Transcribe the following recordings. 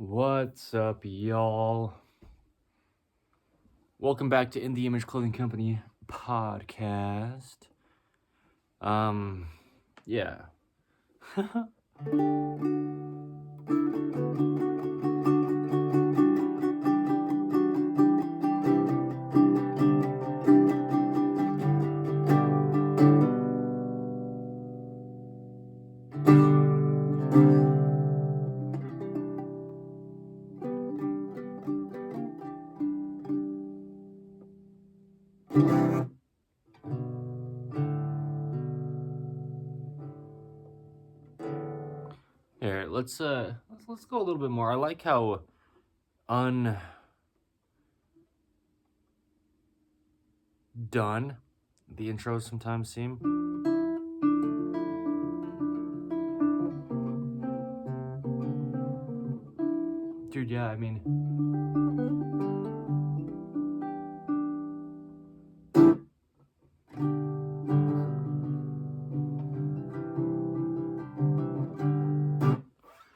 What's up, y'all? Welcome back to In the Image Clothing Company podcast. Yeah. Here, let's go a little bit more. I like how undone the intros sometimes seem. Dude, yeah, I mean,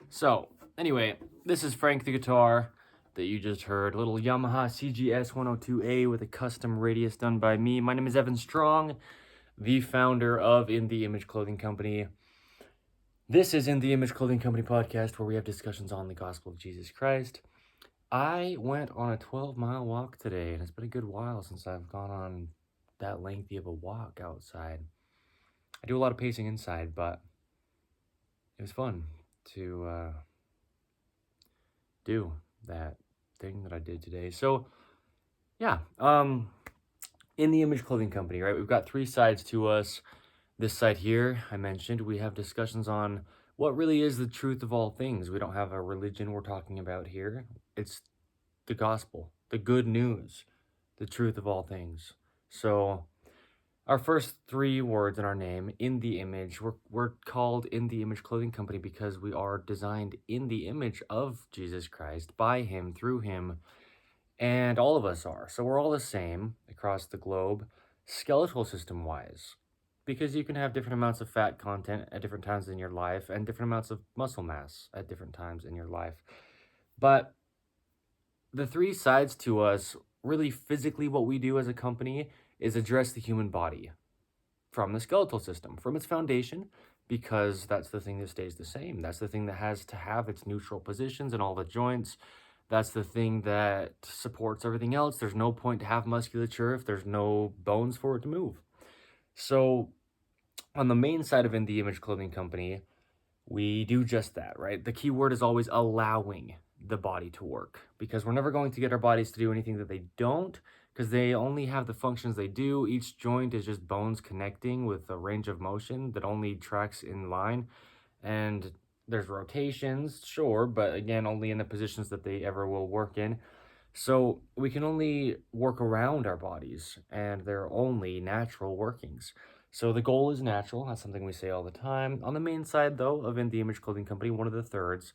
so, anyway, this is Frank the guitar that you just heard. Little Yamaha CGS 102A with a custom radius done by me. My name is Evan Strong, the founder of In the Image Clothing Company. This is In the Image Clothing Company podcast, where we have discussions on the gospel of Jesus Christ. I went on a 12-mile walk today, and it's been a good while since I've gone on that lengthy of a walk outside. I do a lot of pacing inside, but it was fun to do that thing that I did today. So, yeah, In the Image Clothing Company, right? We've got three sides to us. This side here, I mentioned, we have discussions on what really is the truth of all things. We don't have a religion we're talking about here. It's the gospel, the good news, the truth of all things. So our first three words in our name, In the Image, we're called In the Image Clothing Company because we are designed in the image of Jesus Christ, by him, through him, and all of us are. So we're all the same across the globe, skeletal system wise, because you can have different amounts of fat content at different times in your life and different amounts of muscle mass at different times in your life. But the three sides to us, really physically what we do as a company is address the human body from the skeletal system, from its foundation, because that's the thing that stays the same. That's the thing that has to have its neutral positions in all the joints. That's the thing that supports everything else. There's no point to have musculature if there's no bones for it to move. So on the main side of In the Image Clothing Company, we do just that, right? The key word is always allowing the body to work, because we're never going to get our bodies to do anything that they don't, because they only have the functions they do. Each joint is just bones connecting with a range of motion that only tracks in line. And there's rotations, sure, but again, only in the positions that they ever will work in. So we can only work around our bodies, and they're only natural workings. So the goal is natural. That's something we say all the time. On the main side, though, of In the Image Clothing Company, one of the thirds,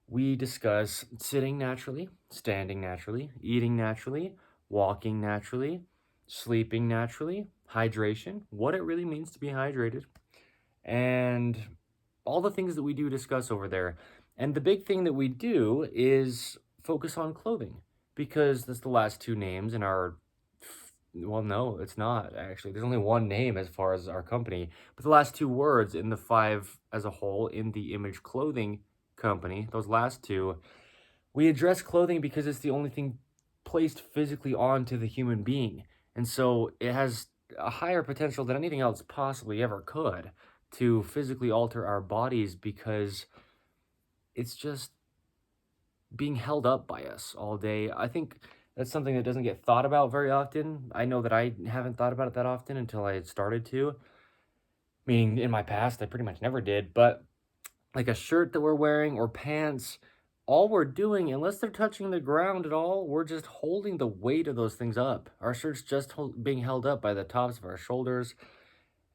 we discuss sitting naturally, standing naturally, eating naturally, walking naturally, sleeping naturally, hydration, what it really means to be hydrated, and all the things that we do discuss over there. And the big thing that we do is focus on clothing, because that's the last two names in our, well, no, it's not actually. There's only one name as far as our company, but the last two words in the five as a whole, In the Image Clothing Company, those last two, we address clothing because it's the only thing placed physically onto the human being. And so it has a higher potential than anything else possibly ever could to physically alter our bodies, because it's just being held up by us all day. I think that's something that doesn't get thought about very often. I know that I haven't thought about it that often until I started to. Meaning in my past, I pretty much never did. But like a shirt that we're wearing or pants, all we're doing, unless they're touching the ground at all, we're just holding the weight of those things up. Our shirt's just being held up by the tops of our shoulders,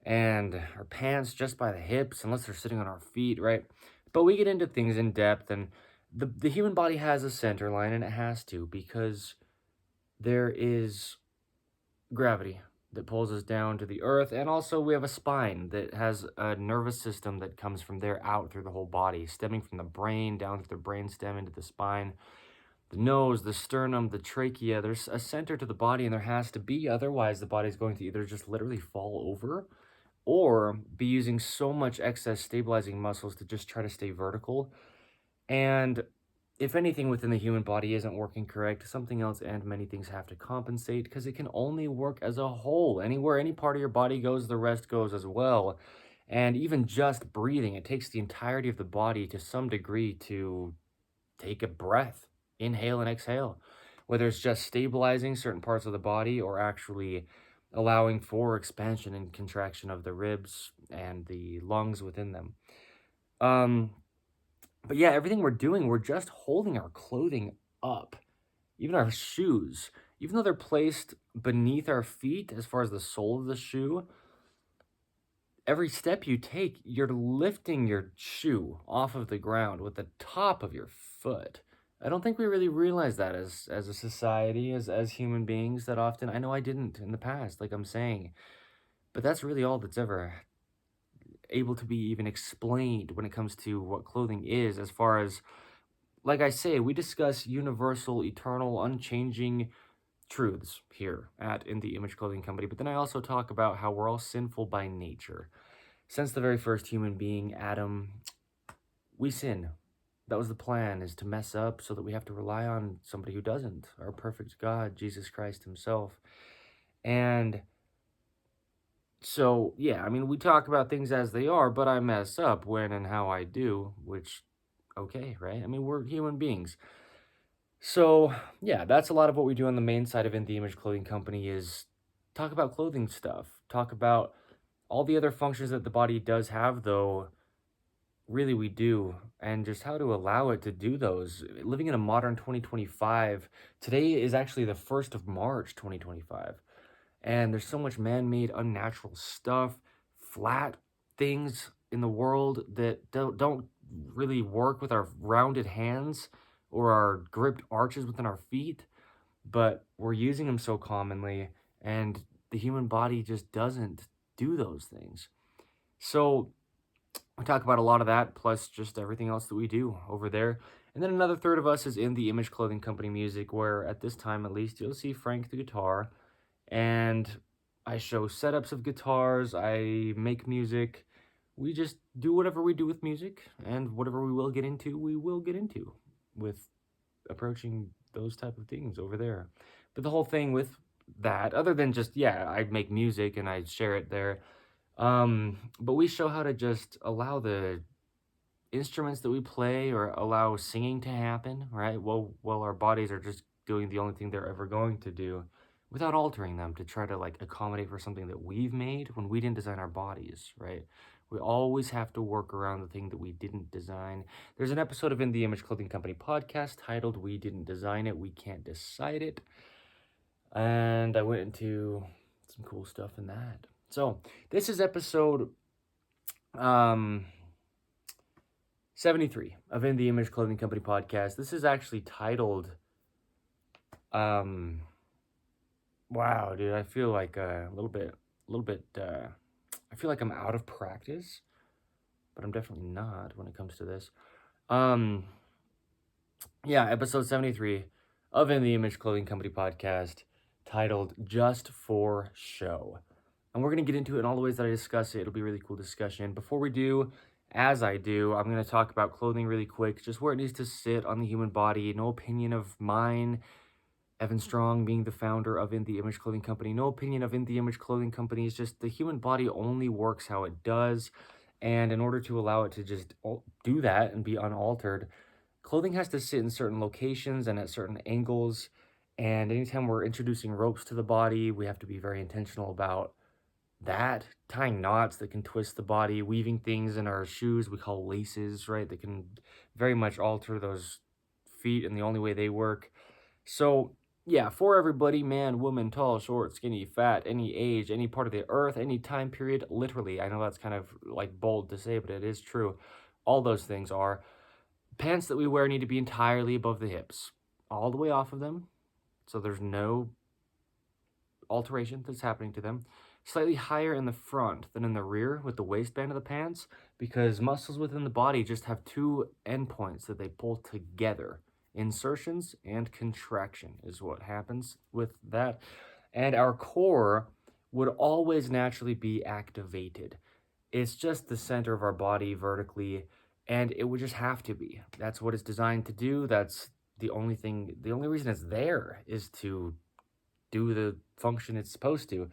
and our pants just by the hips, unless they're sitting on our feet, right? But we get into things in depth, and the human body has a center line, and it has to, because there is gravity. that pulls us down to the earth. And also we have a spine that has a nervous system that comes from there out through the whole body, stemming from the brain down through the brain stem into the spine, the nose, the sternum, the trachea. There's a center to the body, and there has to be. Otherwise, the body's going to either just literally fall over or be using so much excess stabilizing muscles to just try to stay vertical. And if anything within the human body isn't working correct, something else and many things have to compensate, because it can only work as a whole. Anywhere any part of your body goes, the rest goes as well. And even just breathing, it takes the entirety of the body to some degree to take a breath, inhale and exhale, whether it's just stabilizing certain parts of the body or actually allowing for expansion and contraction of the ribs and the lungs within them. But yeah, everything we're doing, we're just holding our clothing up. Even our shoes, even though they're placed beneath our feet as far as the sole of the shoe, every step you take, you're lifting your shoe off of the ground with the top of your foot. I don't think we really realize that as a society, as human beings that often. I know I didn't in the past, like I'm saying. But that's really all that's ever able to be even explained when it comes to what clothing is, as far as, like I say, we discuss universal, eternal, unchanging truths here at In the Image Clothing Company. But then I also talk about how we're all sinful by nature. Since the very first human being, Adam, we sin. That was the plan, is to mess up so that we have to rely on somebody who doesn't, our perfect God, Jesus Christ himself. And so, yeah, I mean, we talk about things as they are, but I mess up when and how I do, which, okay, right? I mean, we're human beings. So, yeah, that's a lot of what we do on the main side of In the Image Clothing Company, is talk about clothing stuff, talk about all the other functions that the body does have, though, really we do, and just how to allow it to do those. Living in a modern 2025, today is actually the 1st of March, 2025, and there's so much man-made, unnatural stuff, flat things in the world that don't really work with our rounded hands or our gripped arches within our feet, but we're using them so commonly, and the human body just doesn't do those things. So we talk about a lot of that, plus just everything else that we do over there. And then another third of us is in the Image Clothing Company music, where at this time at least you'll see Frank the guitar, and I show setups of guitars, I make music. We just do whatever we do with music, and whatever we will get into, we will get into with approaching those type of things over there. But the whole thing with that, other than just, yeah, I make music and I share it there, but we show how to just allow the instruments that we play, or allow singing to happen, right? Well, our bodies are just doing the only thing they're ever going to do, without altering them to try to like accommodate for something that we've made when we didn't design our bodies, right? We always have to work around the thing that we didn't design. There's an episode of In the Image Clothing Company podcast titled "We Didn't Design It, We Can't Decide It," and I went into some cool stuff in that. So this is episode 73 of In the Image Clothing Company podcast. This is actually titled, wow, dude, I feel like a little bit, I feel like I'm out of practice, but I'm definitely not when it comes to this. Yeah, episode 73 of In the Image Clothing Company podcast, titled Just for Show. And we're going to get into it in all the ways that I discuss it. It'll be a really cool discussion. Before we do, as I do, I'm going to talk about clothing really quick, just where it needs to sit on the human body. No opinion of mine, Evan Strong being the founder of In the Image Clothing Company. No opinion of In the Image Clothing Company. It's just the human body only works how it does. And in order to allow it to just do that and be unaltered, clothing has to sit in certain locations and at certain angles. And anytime we're introducing ropes to the body, we have to be very intentional about that. Tying knots that can twist the body, weaving things in our shoes we call laces, right? That can very much alter those feet in the only way they work. So yeah, for everybody, man, woman, tall, short, skinny, fat, any age, any part of the earth, any time period, literally. I know that's kind of like bold to say, but it is true. All those things are. Pants that we wear need to be entirely above the hips, all the way off of them, so there's no alteration that's happening to them, slightly higher in the front than in the rear with the waistband of the pants, because muscles within the body just have two endpoints that they pull together. Insertions and contraction is what happens with that. And our core would always naturally be activated. It's just the center of our body vertically, and it would just have to be. That's what it's designed to do. That's the only thing, the only reason it's there is to do the function it's supposed to.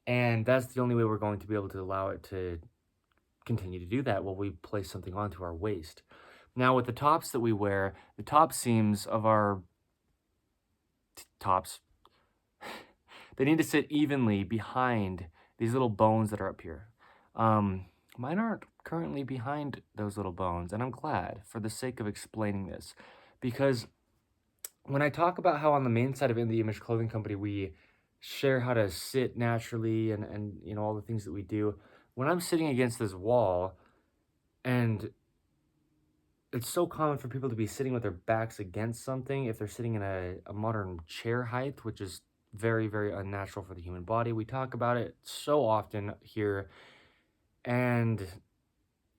And that's the only way we're going to be able to allow it to continue to do that while we place something onto our waist. Now, with the tops that we wear, the top seams of our tops, they need to sit evenly behind these little bones that are up here. Mine aren't currently behind those little bones, and I'm glad for the sake of explaining this, because when I talk about how on the main side of In the Image Clothing Company, we share how to sit naturally and you know, all the things that we do, when I'm sitting against this wall, and it's so common for people to be sitting with their backs against something if they're sitting in a modern chair height, which is very, very unnatural for the human body. We talk about it so often here, and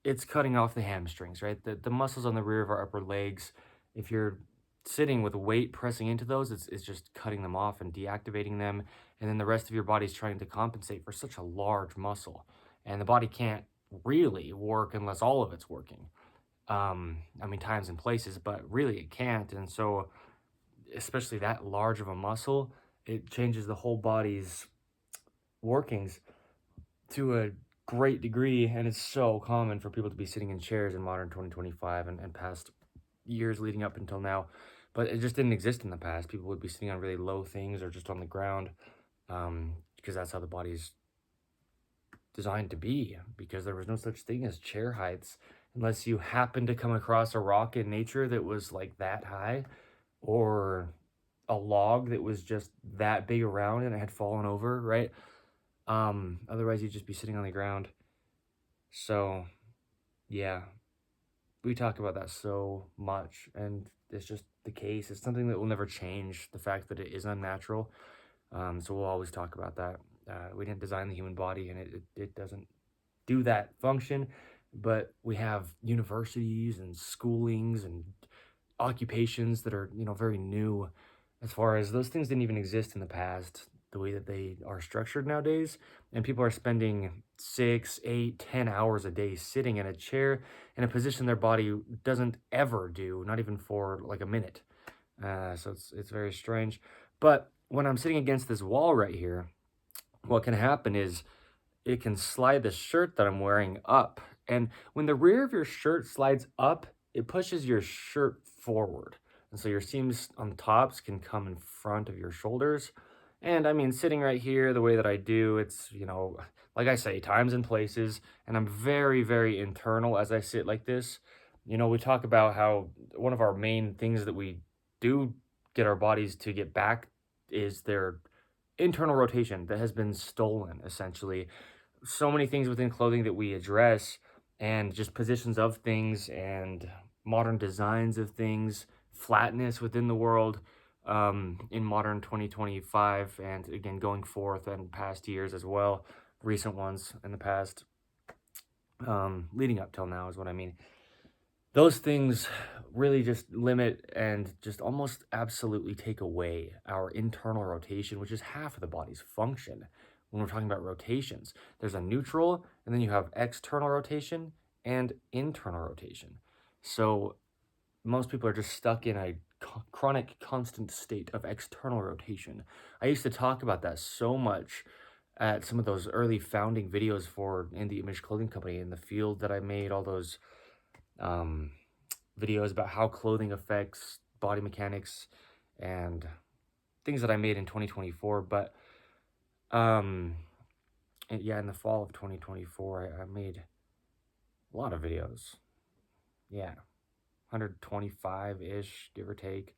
it's cutting off the hamstrings, right? The muscles on the rear of our upper legs, if you're sitting with weight pressing into those, it's just cutting them off and deactivating them. And then the rest of your body's trying to compensate for such a large muscle. And the body can't really work unless all of it's working. I mean, times and places, but really it can't. And so, especially that large of a muscle, it changes the whole body's workings to a great degree, and it's so common for people to be sitting in chairs in modern 2025 and past years leading up until now, but it just didn't exist in the past. People would be sitting on really low things or just on the ground, because that's how the body's designed to be, because there was no such thing as chair heights unless you happened to come across a rock in nature that was like that high, or a log that was just that big around and it had fallen over, right? Otherwise you'd just be sitting on the ground. So yeah, we talk about that so much, and it's just the case. It's something that will never change, the fact that it is unnatural. So we'll always talk about that. We didn't design the human body, and it doesn't do that function, but we have universities and schoolings and occupations that are, you know, very new, as far as those things didn't even exist in the past the way that they are structured nowadays. And people are spending 6, 8, 10 hours a day sitting in a chair in a position their body doesn't ever do, not even for like a minute. So it's very strange. But when I'm sitting against this wall right here, what can happen is it can slide the shirt that I'm wearing up. And when the rear of your shirt slides up, it pushes your shirt forward. And so your seams on tops can come in front of your shoulders. And I mean, sitting right here the way that I do, it's, you know, like I say, times and places. And I'm very, very internal as I sit like this. You know, we talk about how one of our main things that we do get our bodies to get back is their internal rotation that has been stolen, essentially. So many things within clothing that we address, and just positions of things and modern designs of things, flatness within the world, in modern 2025, and again going forth and past years as well, recent ones in the past, leading up till now is what I mean. Those things really just limit and just almost absolutely take away our internal rotation, which is half of the body's function. When we're talking about rotations, there's a neutral, and then you have external rotation and internal rotation. So most people are just stuck in a chronic, constant state of external rotation. I used to talk about that so much at some of those early founding videos for In the Image Clothing Company, in the field that I made, all those videos about how clothing affects body mechanics and things that I made in 2024. But and yeah, in the fall of 2024, I made a lot of videos. Yeah, 125-ish, give or take,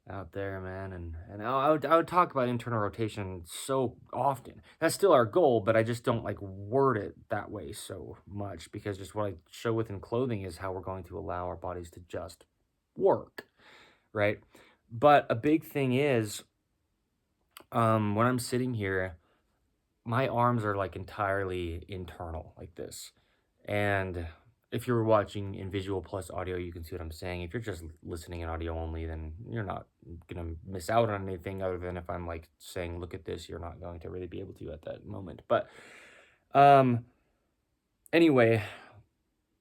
out there, man. And I would talk about internal rotation so often. That's still our goal, but I just don't like word it that way so much, because just what I show within clothing is how we're going to allow our bodies to just work, right? But a big thing is When I'm sitting here, my arms are like entirely internal, like this. And if you're watching in visual plus audio, you can see what I'm saying. If you're just listening in audio only, then you're not gonna miss out on anything other than if I'm like saying, look at this, you're not going to really be able to at that moment. But um anyway,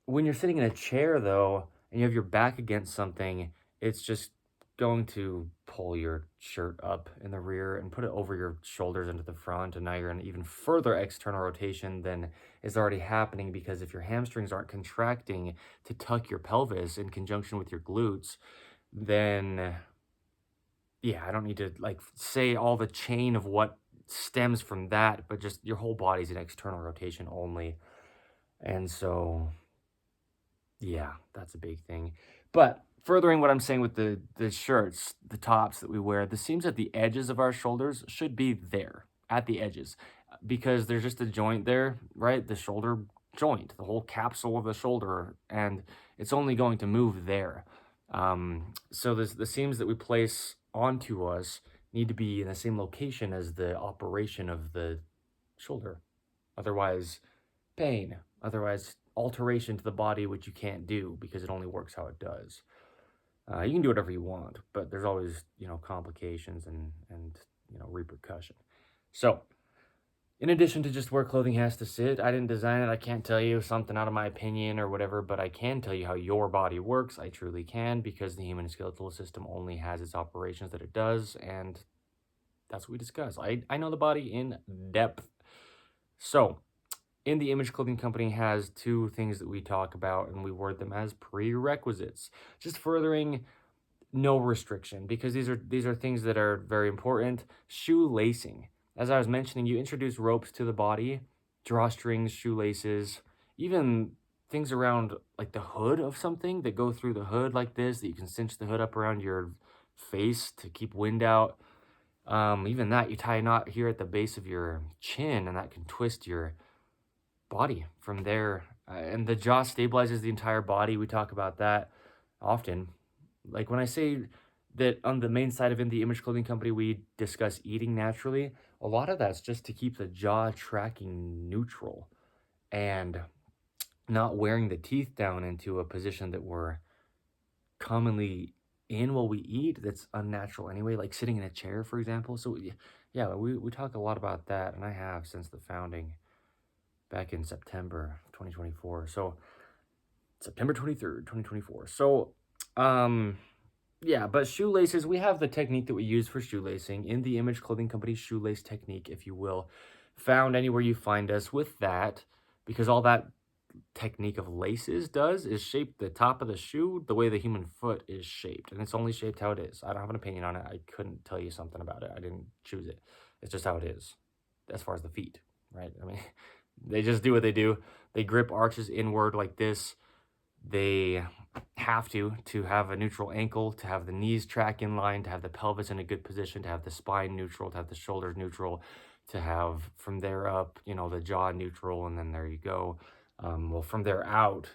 when you're sitting in a chair though, and you have your back against something, it's just going to pull your shirt up in the rear and put it over your shoulders into the front, and now you're in even further external rotation than is already happening, because if your hamstrings aren't contracting to tuck your pelvis in conjunction with your glutes, then yeah, I don't need to like say all the chain of what stems from that, but just your whole body's in external rotation only. And so yeah, that's a big thing. But furthering what I'm saying with the shirts, the tops that we wear, the seams at the edges of our shoulders should be there at the edges, because there's just a joint there, right? The shoulder joint, the whole capsule of the shoulder, and it's only going to move there. So the seams that we place onto us need to be in the same location as the operation of the shoulder. Otherwise, pain, otherwise alteration to the body, which you can't do because it only works how it does. You can do whatever you want, but there's always, complications and repercussion. So, in addition to just where clothing has to sit, I didn't design it. I can't tell you something out of my opinion or whatever, but I can tell you how your body works. I truly can, because the human skeletal system only has its operations that it does, and that's what we discuss. I know the body in depth. So, In the Image Clothing Company has two things that we talk about, and we word them as prerequisites, just furthering no restriction, because these are things that are very important. Shoe lacing. As I was mentioning, you introduce ropes to the body, drawstrings, shoelaces, even things around like the hood of something that go through the hood like this, that you can cinch the hood up around your face to keep wind out. Even that, you tie a knot here at the base of your chin, and that can twist your body from there. And the jaw stabilizes the entire body. We talk about that often. Like when I say that on the main side of In the Image Clothing Company, we discuss eating naturally, a lot of that's just to keep the jaw tracking neutral and not wearing the teeth down into a position that we're commonly in while we eat that's unnatural anyway, like sitting in a chair, for example. So yeah, we talk a lot about that, and I have since the founding back in September 2024. So September 23rd, 2024. So yeah, but shoelaces, we have the technique that we use for shoelacing in the Image Clothing Company shoelace technique, if you will, found anywhere you find us with that, because all that technique of laces does is shape the top of the shoe the way the human foot is shaped, and it's only shaped how it is. I don't have an opinion on it. I couldn't tell you something about it. I didn't choose it. It's just how it is as far as the feet, right? I mean, they just do what they do. They grip arches inward like this. They have to have a neutral ankle, to have the knees track in line, to have the pelvis in a good position, to have the spine neutral, to have the shoulders neutral, to have from there up, the jaw neutral, and then there you go. Well, from there out,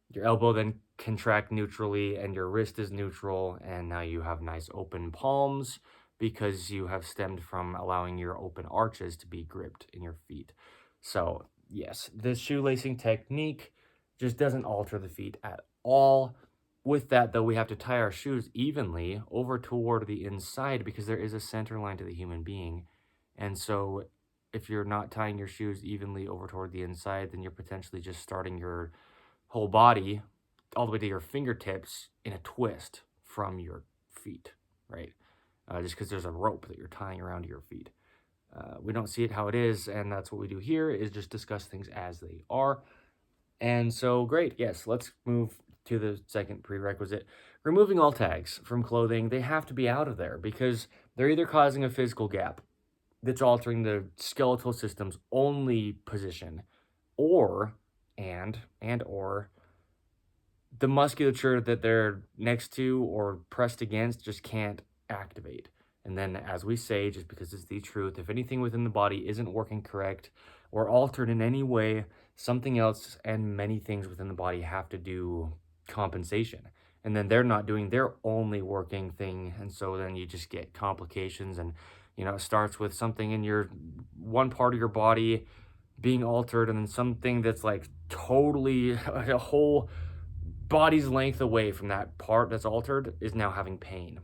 your elbow then contract neutrally, and your wrist is neutral, and now you have nice open palms because you have stemmed from allowing your open arches to be gripped in your feet. So yes, this shoelacing technique just doesn't alter the feet at all. With that, though, we have to tie our shoes evenly over toward the inside, because there is a center line to the human being. And so if you're not tying your shoes evenly over toward the inside, then you're potentially just starting your whole body all the way to your fingertips in a twist from your feet, right? Just because there's a rope that you're tying around your feet. We don't see it how it is, and that's what we do here, is just discuss things as they are. And so, great, yes, let's move to the second prerequisite. Removing all tags from clothing. They have to be out of there, because they're either causing a physical gap that's altering the skeletal system's only position, or, or the musculature that they're next to or pressed against just can't activate. And then, as we say, just because it's the truth, if anything within the body isn't working correct or altered in any way, something else and many things within the body have to do compensation. And then they're not doing their only working thing. And so then you just get complications and It starts with something in your one part of your body being altered, and then something that's like totally a whole body's length away from that part that's altered is now having pain.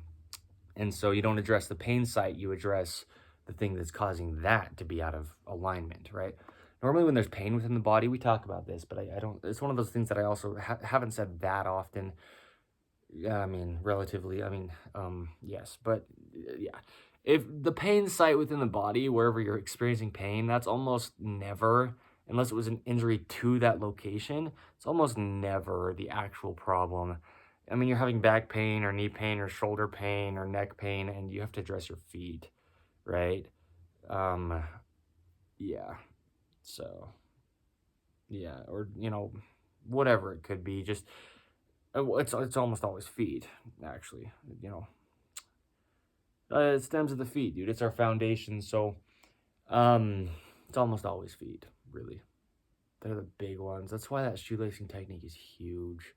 And so you don't address the pain site, you address the thing that's causing that to be out of alignment, right? Normally, when there's pain within the body, we talk about this, but I don't. It's one of those things that I also haven't said that often. Yeah, I mean, relatively. I mean, yes, but yeah. If the pain site within the body, wherever you're experiencing pain, that's almost never, unless it was an injury to that location, it's almost never the actual problem. I mean, you're having back pain or knee pain or shoulder pain or neck pain, and you have to address your feet, right? Um, yeah. So, yeah, or whatever it could be. Just it's almost always feet, actually. It stems at the feet, dude. It's our foundation. So, it's almost always feet, really. They're the big ones. That's why that shoelacing technique is huge.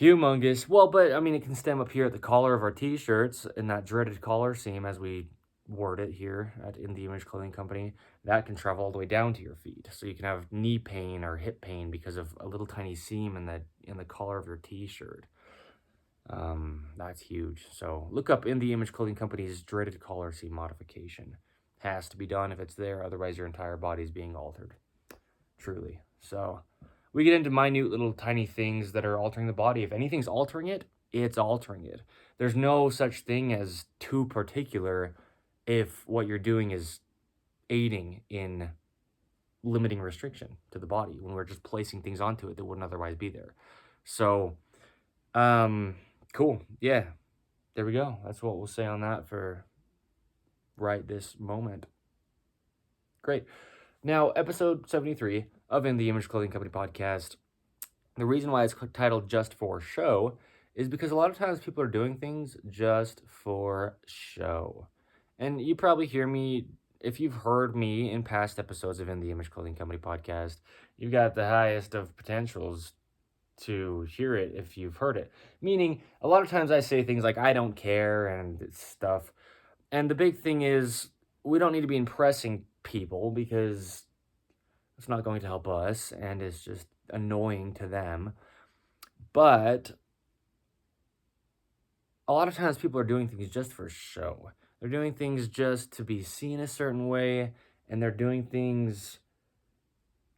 Humongous. Well, but I mean, it can stem up here at the collar of our t-shirts in that dreaded collar seam, as we word it here at In the Image Clothing Company. That can travel all the way down to your feet, so you can have knee pain or hip pain because of a little tiny seam in the collar of your t-shirt. That's huge. So look up In the Image Clothing Company's dreaded collar seam modification. Has to be done if it's there, otherwise your entire body is being altered. Truly. So we get into minute little tiny things that are altering the body. If anything's altering it, it's altering it. There's no such thing as too particular if what you're doing is aiding in limiting restriction to the body when we're just placing things onto it that wouldn't otherwise be there. So, cool. Yeah, there we go. That's what we'll say on that for right this moment. Great. Now, episode 73 of In the Image Clothing Company podcast. The reason why it's titled Just for Show is because a lot of times people are doing things just for show. And you probably hear me, if you've heard me in past episodes of In the Image Clothing Company podcast, you've got the highest of potentials to hear it if you've heard it. Meaning, a lot of times I say things like, I don't care and stuff. And the big thing is, we don't need to be impressing people because it's not going to help us and it's just annoying to them. But a lot of times people are doing things just for show. They're doing things just to be seen a certain way, and they're doing things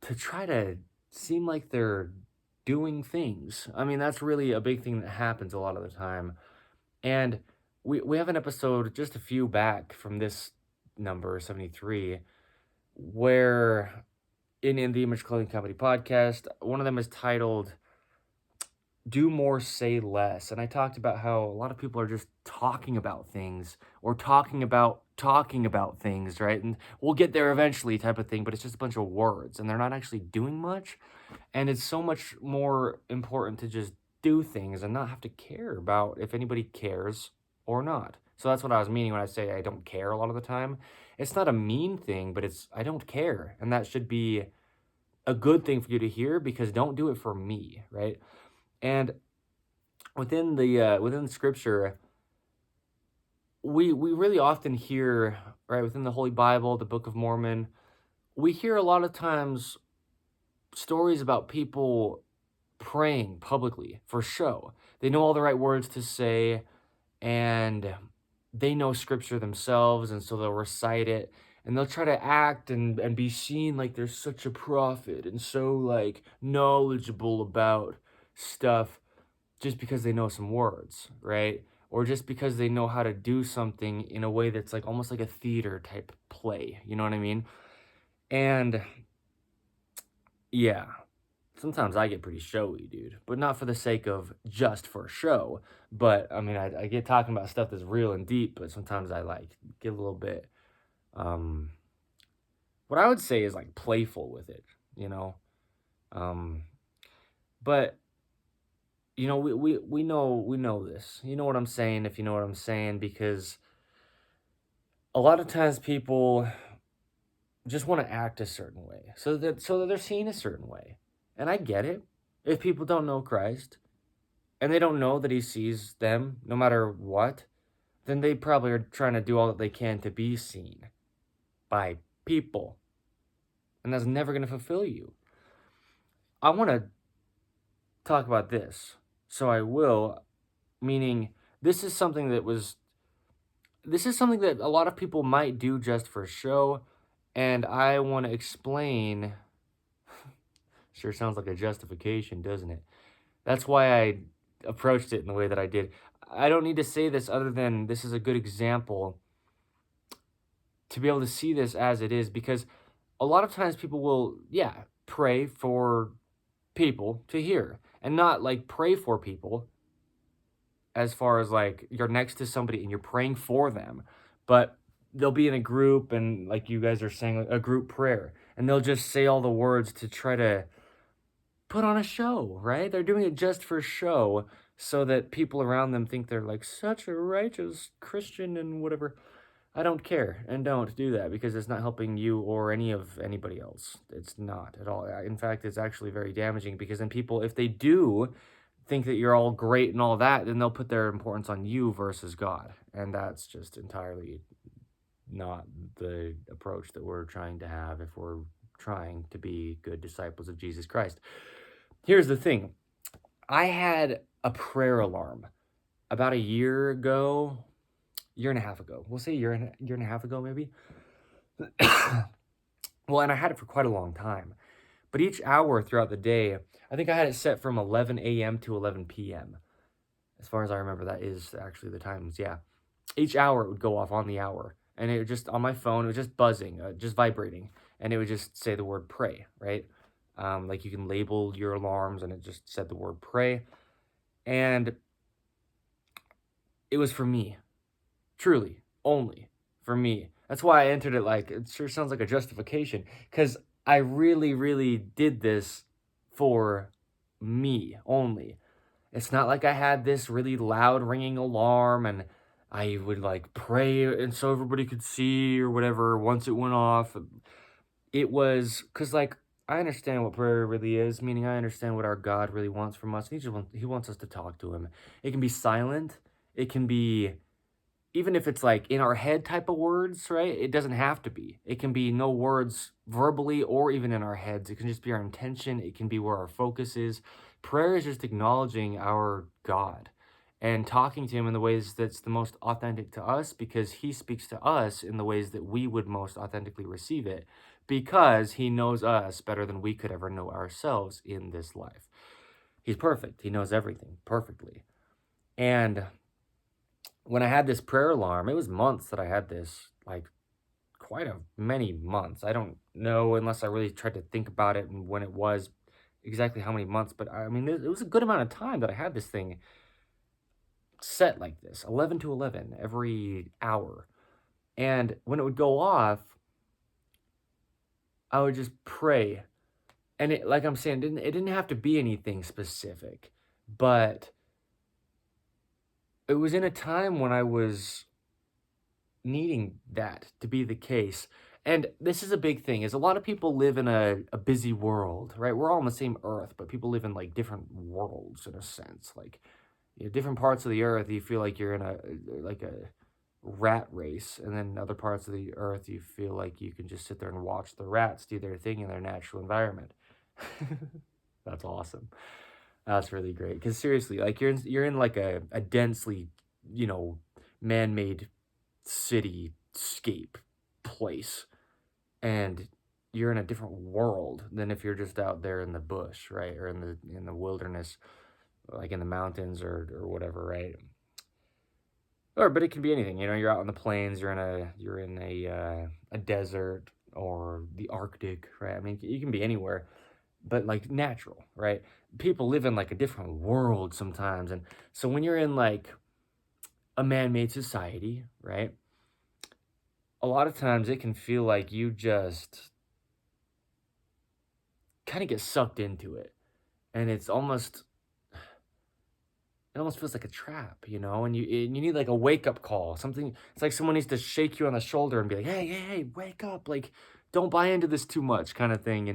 to try to seem like they're doing things. I mean, that's really a big thing that happens a lot of the time. And we have an episode just a few back from this number, 73, where in the Image Clothing Company podcast, one of them is titled Do More, Say Less. And I talked about how a lot of people are just talking about things or talking about things, right? And we'll get there eventually type of thing, but it's just a bunch of words and they're not actually doing much. And it's so much more important to just do things and not have to care about if anybody cares or not. So that's what I was meaning when I say I don't care a lot of the time. It's not a mean thing, but it's I don't care. And that should be a good thing for you to hear because don't do it for me, right? And within the scripture, we really often hear, right, within the Holy Bible, the Book of Mormon, we hear a lot of times stories about people praying publicly for show. They know all the right words to say, and they know scripture themselves, and so they'll recite it, and they'll try to act and be seen like they're such a prophet and so like knowledgeable about stuff just because they know some words, right? Or just because they know how to do something in a way that's like almost like a theater type play, you know what I mean? And yeah, sometimes I get pretty showy, dude, but not for the sake of just for show. But I mean, I get talking about stuff that's real and deep, but sometimes I like get a little bit, what I would say is like playful with it, you know? But we know this. You know what I'm saying, if you know what I'm saying, because a lot of times people just want to act a certain way so that they're seen a certain way. And I get it. If people don't know Christ and they don't know that he sees them no matter what, then they probably are trying to do all that they can to be seen by people. And that's never going to fulfill you. I want to talk about this. So I will, meaning this is something that a lot of people might do just for show. And I want to explain. Sure sounds like a justification, doesn't it? That's why I approached it in the way that I did. I don't need to say this other than this is a good example to be able to see this as it is, because a lot of times people will, pray for people to hear, and not like pray for people as far as like you're next to somebody and you're praying for them, but they'll be in a group and like you guys are saying a group prayer, and they'll just say all the words to try to put on a show, right? They're doing it just for show so that people around them think they're like such a righteous Christian and whatever. I don't care, and don't do that, because it's not helping you or anybody else. It's not at all. In fact, it's actually very damaging, because then people, if they do think that you're all great and all that, then they'll put their importance on you versus God. And that's just entirely not the approach that we're trying to have if we're trying to be good disciples of Jesus Christ. Here's the thing. I had a prayer alarm about a year ago, year and a half ago. We'll say year and a half ago, maybe. Well, and I had it for quite a long time. But each hour throughout the day, I think I had it set from 11 a.m. to 11 p.m. As far as I remember, that is actually the times, yeah. Each hour it would go off on the hour. And it would just, on my phone, it was just buzzing, just vibrating. And it would just say the word pray, right? Like you can label your alarms, and it just said the word pray. And it was for me. Truly, only for me. That's why I entered it like, it sure sounds like a justification, because I really, really did this for me only. It's not like I had this really loud ringing alarm and I would like pray and so everybody could see or whatever once it went off. It was because like I understand what prayer really is, meaning I understand what our God really wants from us. He wants us to talk to him. It can be silent. It can be, even if it's like in our head type of words, right? It doesn't have to be. It can be no words verbally or even in our heads. It can just be our intention. It can be where our focus is. Prayer is just acknowledging our God and talking to him in the ways that's the most authentic to us, because he speaks to us in the ways that we would most authentically receive it, because he knows us better than we could ever know ourselves in this life. He's perfect. He knows everything perfectly. And when I had this prayer alarm, it was months that I had this, like many months. I don't know, unless I really tried to think about it and when it was exactly how many months, but I mean, it was a good amount of time that I had this thing set like this, 11 to 11 every hour. And when it would go off, I would just pray. And it, like I'm saying, it didn't have to be anything specific, but it was in a time when I was needing that to be the case. And this is a big thing, is a lot of people live in a busy world, right? We're all on the same earth, but people live in like different worlds in a sense. Like, you know, different parts of the earth, you feel like you're in a rat race, and then other parts of the earth, you feel like you can just sit there and watch the rats do their thing in their natural environment. That's awesome. That's really great. Because seriously, like you're in like a densely, man-made cityscape place, and you're in a different world than if you're just out there in the bush, right? Or in the wilderness, like in the mountains or whatever, right? But it can be anything, you're out in the plains, you're in a desert or the Arctic, right? I mean, you can be anywhere, but like natural, right? People live in like a different world sometimes. And so when you're in like a man-made society, right? A lot of times it can feel like you just kind of get sucked into it. And it almost feels like a trap, and you need like a wake-up call. Something, it's like someone needs to shake you on the shoulder and be like, hey, wake up. Like, don't buy into this too much kind of thing,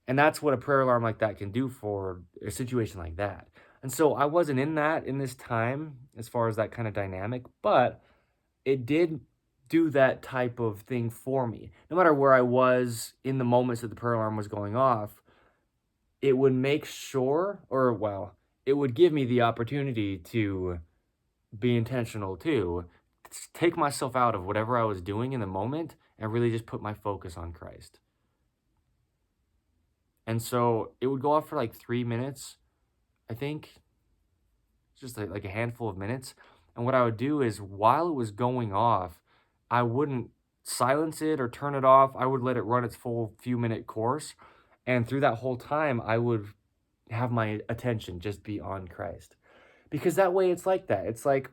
And that's what a prayer alarm like that can do for a situation like that. And so I wasn't in this time as far as that kind of dynamic, but it did do that type of thing for me. No matter where I was in the moments that the prayer alarm was going off, it would make sure, or well, it would give me the opportunity to be intentional too, take myself out of whatever I was doing in the moment and really just put my focus on Christ. And so it would go off for like 3 minutes, I think, just like a handful of minutes. And what I would do is while it was going off, I wouldn't silence it or turn it off. I would let it run its full few minute course. And through that whole time, I would have my attention just be on Christ. Because that way it's like that. It's like,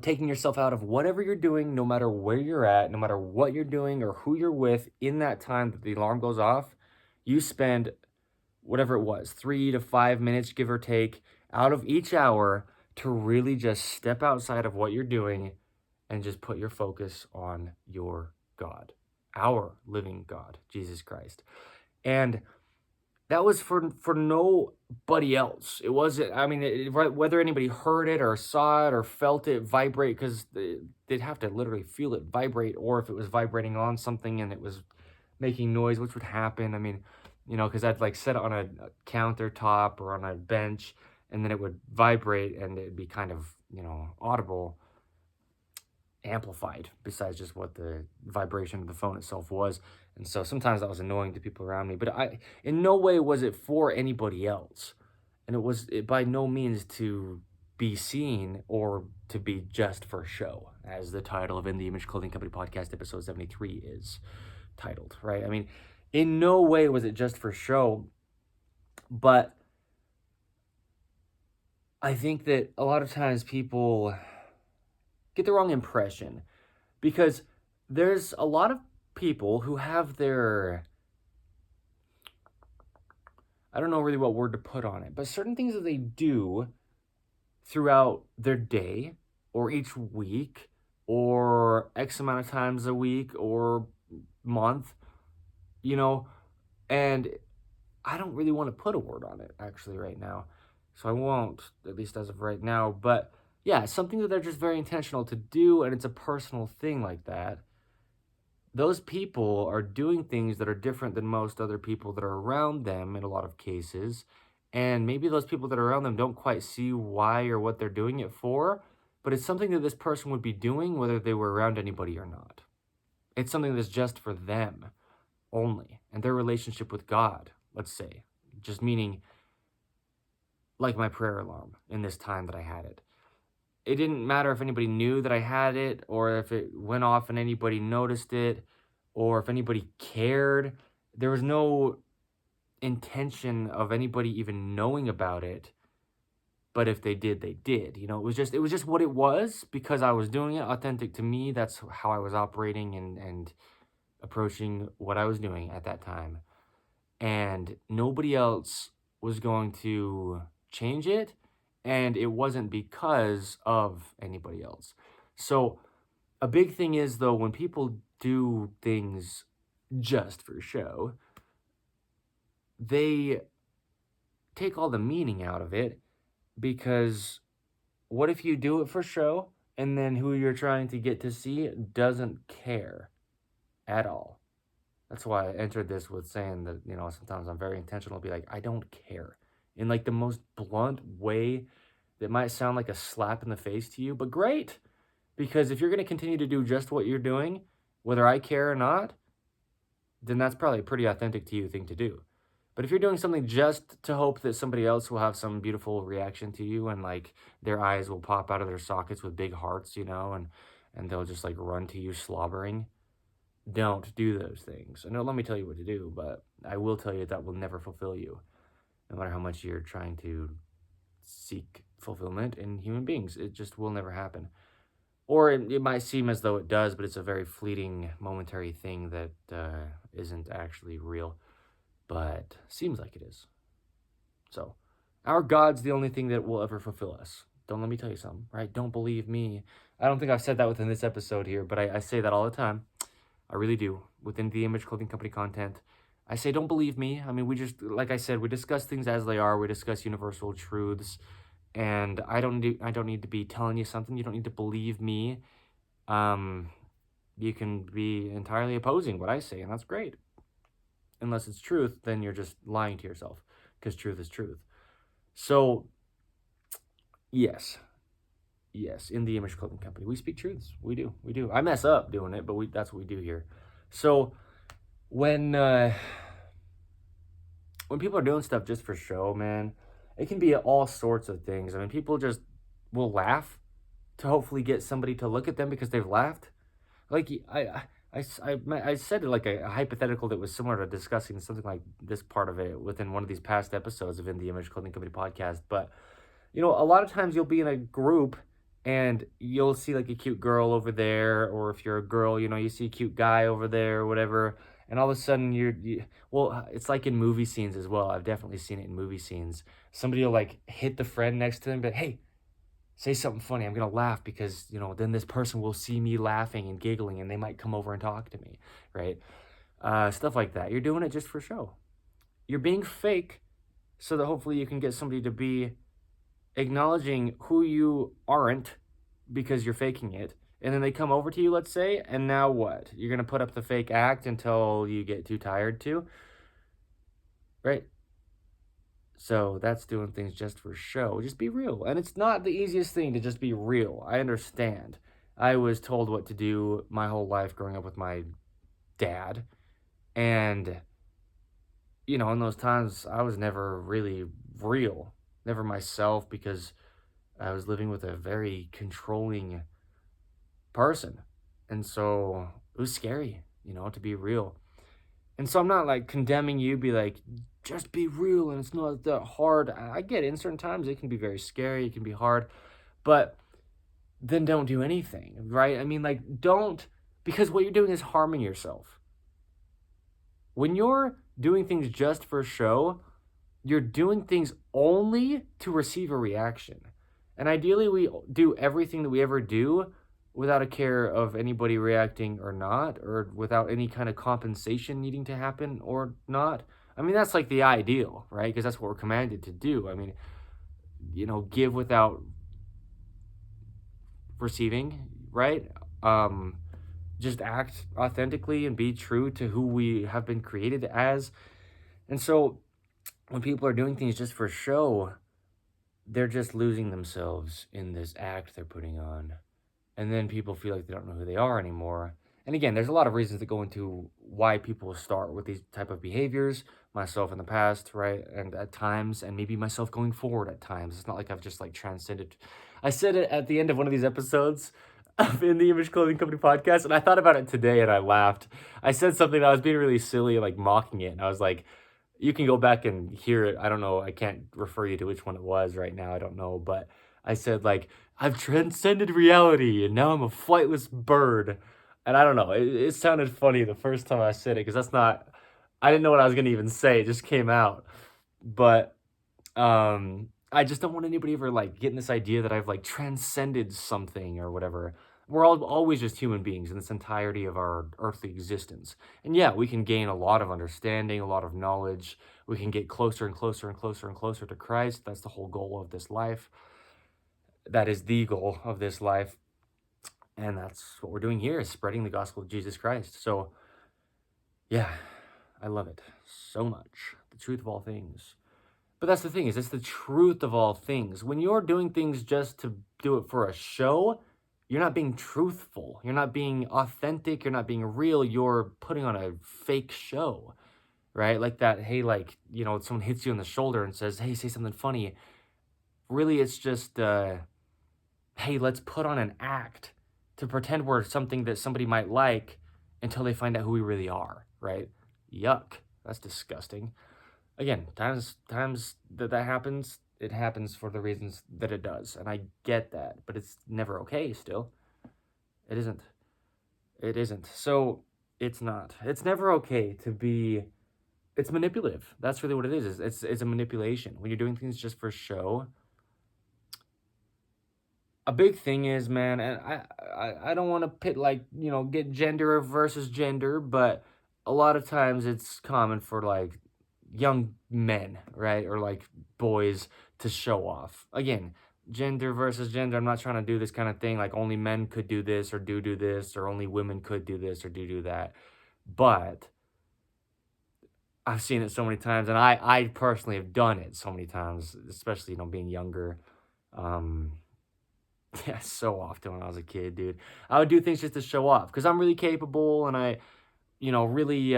taking yourself out of whatever you're doing, no matter where you're at, no matter what you're doing or who you're with in that time that the alarm goes off, you spend whatever it was, 3 to 5 minutes, give or take, out of each hour to really just step outside of what you're doing and just put your focus on your God, our living God, Jesus Christ. And that was for nobody else. It wasn't, I mean, whether anybody heard it or saw it or felt it vibrate, because they'd have to literally feel it vibrate, or if it was vibrating on something and it was making noise, which would happen. I mean, because I'd like set it on a countertop or on a bench, and then it would vibrate and it'd be kind of, audible, amplified, besides just what the vibration of the phone itself was. And so sometimes that was annoying to people around me, but in no way was it for anybody else. And it by no means to be seen or to be just for show, as the title of In the Image Clothing Company Podcast episode 73 is titled, right? I mean, in no way was it just for show, but I think that a lot of times people get the wrong impression, because there's a lot of people who have their, I don't know really what word to put on it, but certain things that they do throughout their day or each week or X amount of times a week or month, and I don't really want to put a word on it actually right now. So I won't, at least as of right now. But yeah, something that they're just very intentional to do, and it's a personal thing like that. Those people are doing things that are different than most other people that are around them in a lot of cases. And maybe those people that are around them don't quite see why or what they're doing it for, but it's something that this person would be doing whether they were around anybody or not. It's something that's just for them only and their relationship with God, let's say. Just meaning like my prayer alarm in this time that I had it. It didn't matter if anybody knew that I had it, or if it went off and anybody noticed it, or if anybody cared. There was no intention of anybody even knowing about it. But if they did, they did. It was just what it was, because I was doing it authentic to me. That's how I was operating and approaching what I was doing at that time. And nobody else was going to change it, and it wasn't because of anybody else. So a big thing is, though, when people do things just for show, they take all the meaning out of it, because what if you do it for show and then who you're trying to get to see doesn't care at all? That's why I entered this with saying that, sometimes I'm very intentional to be like, I don't care, in like the most blunt way that might sound like a slap in the face to you, but great. Because if you're going to continue to do just what you're doing, whether I care or not, then that's probably a pretty authentic to you thing to do. But if you're doing something just to hope that somebody else will have some beautiful reaction to you, and like their eyes will pop out of their sockets with big hearts, and they'll just like run to you slobbering, don't do those things. And let me tell you what to do, but I will tell you that will never fulfill you, no matter how much you're trying to seek fulfillment in human beings. It just will never happen. Or it might seem as though it does, but it's a very fleeting, momentary thing that isn't actually real, but seems like it is. So, our God's the only thing that will ever fulfill us. Don't let me tell you something, right? Don't believe me. I don't think I've said that within this episode here, but I say that all the time. I really do. Within the Image Clothing Company content, I say, don't believe me. I mean, like I said, we discuss things as they are. We discuss universal truths, and I don't need to be telling you something. You don't need to believe me. Um, you can be entirely opposing what I say, and that's great. Unless it's truth, then you're just lying to yourself, because truth is truth. So, yes, yes, in the Image Clothing Company, we speak truths. We do. I mess up doing it, but that's what we do here. So, when people are doing stuff just for show, man, it can be all sorts of things. I mean, people just will laugh to hopefully get somebody to look at them because they've laughed. Like I said like a hypothetical that was similar to discussing something like this part of it within one of these past episodes of In the Image Clothing Company podcast. But a lot of times you'll be in a group and you'll see like a cute girl over there, or if you're a girl, you see a cute guy over there or whatever, and all of a sudden well, it's like in movie scenes as well. I've definitely seen it in movie scenes. Somebody will like hit the friend next to them, but hey, say something funny. I'm gonna laugh because then this person will see me laughing and giggling, and they might come over and talk to me, right? Stuff like that. You're doing it just for show. You're being fake so that hopefully you can get somebody to be acknowledging who you aren't because you're faking it. And then they come over to you, let's say, and now what? You're going to put up the fake act until you get too tired to, right? So that's doing things just for show. Just be real. And it's not the easiest thing to just be real. I understand. I was told what to do my whole life growing up with my dad. And, in those times, I was never really real, never myself, because I was living with a very controlling person. And so it was scary, to be real. And so I'm not like condemning you, be like, just be real and it's not that hard. I get it. In certain times it can be very scary, it can be hard, but then don't do anything, right? I mean, like, don't, because what you're doing is harming yourself. When you're doing things just for show, you're doing things only to receive a reaction. And ideally, we do everything that we ever do without a care of anybody reacting or not, or without any kind of compensation needing to happen or not. I mean, that's like the ideal, right? Because that's what we're commanded to do. I mean, give without receiving, right? Just act authentically and be true to who we have been created as. And so when people are doing things just for show, they're just losing themselves in this act they're putting on. And then people feel like they don't know who they are anymore. And again, there's a lot of reasons that go into why people start with these type of behaviors, myself in the past, right? And at times, and maybe myself going forward at times. It's not like I've just like transcended. I said it at the end of one of these episodes of In the Image Clothing Company podcast, and I thought about it today and I laughed. I said something that I was being really silly, like mocking it. And I was like, you can go back and hear it. I don't know. I can't refer you to which one it was right now. I don't know. But I said, like, I've transcended reality and now I'm a flightless bird. And I don't know. It sounded funny the first time I said it because I didn't know what I was going to even say. It just came out. But I just don't want anybody ever like getting this idea that I've like transcended something or whatever. We're all always just human beings in this entirety of our earthly existence. And yeah, we can gain a lot of understanding, a lot of knowledge. We can get closer and closer and closer and closer to Christ. That's the whole goal of this life. That is the goal of this life. And that's what we're doing here, is spreading the gospel of Jesus Christ. So yeah, I love it so much. The truth of all things. But that's the thing, is it's the truth of all things. When you're doing things just to do it for a show, you're not being truthful. You're not being authentic. You're not being real. You're putting on a fake show, right? Like that, hey, like, someone hits you on the shoulder and says, hey, say something funny. Really, it's just, hey, let's put on an act to pretend we're something that somebody might like until they find out who we really are, right? Yuck. That's disgusting. Again, times that happens, it happens for the reasons that it does. And I get that, but it's never okay still. It isn't. It isn't. So it's not. It's never okay to be, it's manipulative. That's really what it is. It's a manipulation. When you're doing things just for show. A big thing is, man, and I don't want to pit like, get gender versus gender, but a lot of times it's common for like young men, right? Or like boys to show off. Again, gender versus gender. I'm not trying to do this kind of thing like only men could do this or do this, or only women could do this or do that. But I've seen it so many times, and I personally have done it so many times, especially, being younger. Um, yeah, so often when I was a kid, dude. I would do things just to show off because I'm really capable and really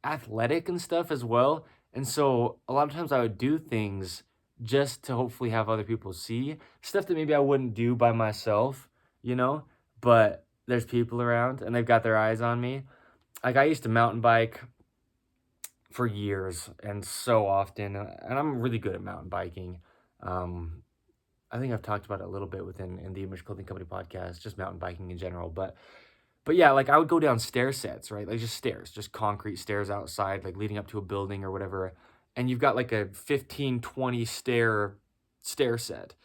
athletic and stuff as well. And so a lot of times I would do things just to hopefully have other people see stuff that maybe I wouldn't do by myself, you know, but there's people around and they've got their eyes on me. Like I used to mountain bike for years and so often, and I'm really good at mountain biking. Um, I think I've talked about it a little bit within in the Image Clothing Company podcast, just mountain biking in general. But yeah, like I would go down stair sets, right? Like just stairs, just concrete stairs outside, like leading up to a building or whatever. And you've got like a 15, 20 stair set.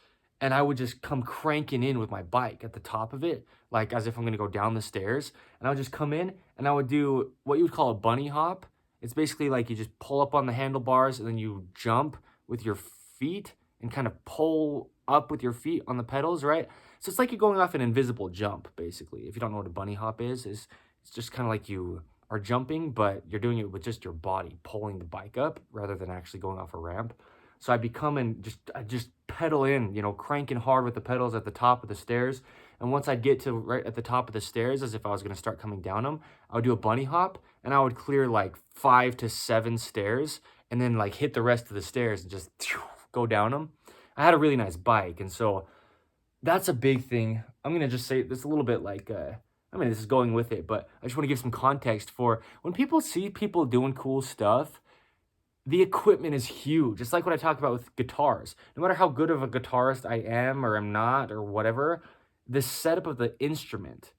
And I would just come cranking in with my bike at the top of it, like as if I'm gonna go down the stairs. And I would just come in and I would do what you would call a bunny hop. It's basically like you just pull up on the handlebars and then you jump with your feet and kind of pull up with your feet on the pedals, right? So it's like you're going off an invisible jump, basically. If you don't know what a bunny hop is it's just kind of like you are jumping, but you're doing it with just your body pulling the bike up rather than actually going off a ramp. So I'd be coming, I just pedal in, cranking hard with the pedals at the top of the stairs. And once I'd get to right at the top of the stairs, as if I was going to start coming down them, I would do a bunny hop and I would clear like 5 to 7 stairs and then like hit the rest of the stairs and just go down them. I had a really nice bike. And so that's a big thing. I'm going to just say this a little bit like, this is going with it, but I just want to give some context for when people see people doing cool stuff, the equipment is huge. It's like what I talk about with guitars. No matter how good of a guitarist I am or am not or whatever, the setup of the instrument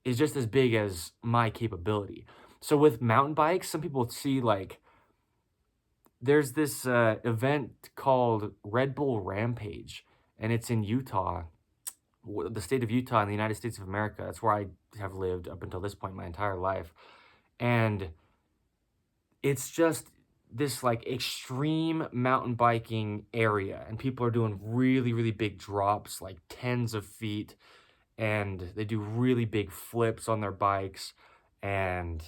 is just as big as my capability. So with mountain bikes, some people see like there's this event called Red Bull Rampage, and it's in Utah, the state of Utah in the United States of America. That's where I have lived up until this point my entire life. And it's just this like extreme mountain biking area, and people are doing really, really big drops, like tens of feet, and they do really big flips on their bikes. And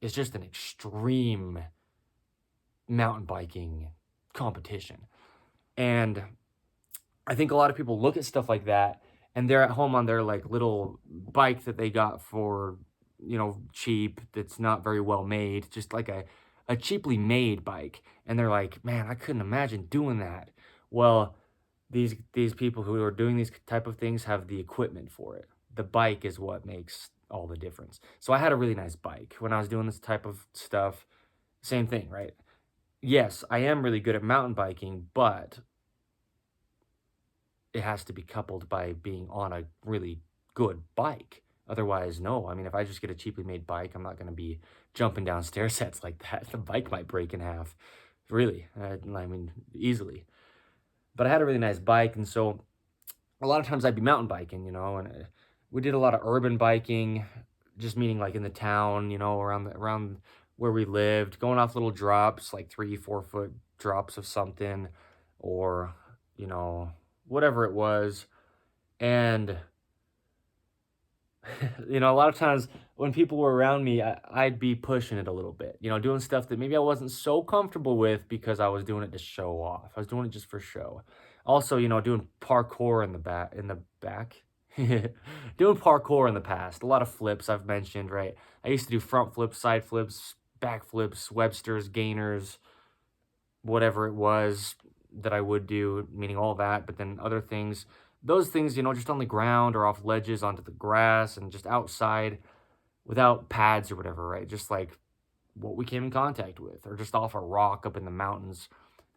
it's just an extreme mountain biking competition. And I think a lot of people look at stuff like that and they're at home on their like little bike that they got for, cheap, that's not very well made, just like a cheaply made bike. And they're like, man, I couldn't imagine doing that. Well, these people who are doing these type of things have the equipment for it. The bike is what makes all the difference. So I had a really nice bike when I was doing this type of stuff. Same thing, right? Yes, I am really good at mountain biking, but it has to be coupled by being on a really good bike. Otherwise, no. I mean, if I just get a cheaply made bike, I'm not going to be jumping down stair sets like that. The bike might break in half. Really. Easily. But I had a really nice bike, and so a lot of times I'd be mountain biking, and we did a lot of urban biking, just meaning like in the town, around where we lived, going off little drops, like 3, 4 foot drops of something, or, whatever it was. And, a lot of times when people were around me, I'd be pushing it a little bit, doing stuff that maybe I wasn't so comfortable with because I was doing it to show off. I was doing it just for show. Also, doing parkour in the back. Doing parkour in the past. A lot of flips I've mentioned, right? I used to do front flips, side flips, back flips, Webster's, gainers, whatever it was that I would do, meaning all that, but then other things, those things, just on the ground or off ledges onto the grass and just outside without pads or whatever, right? Just like what we came in contact with, or just off a rock up in the mountains.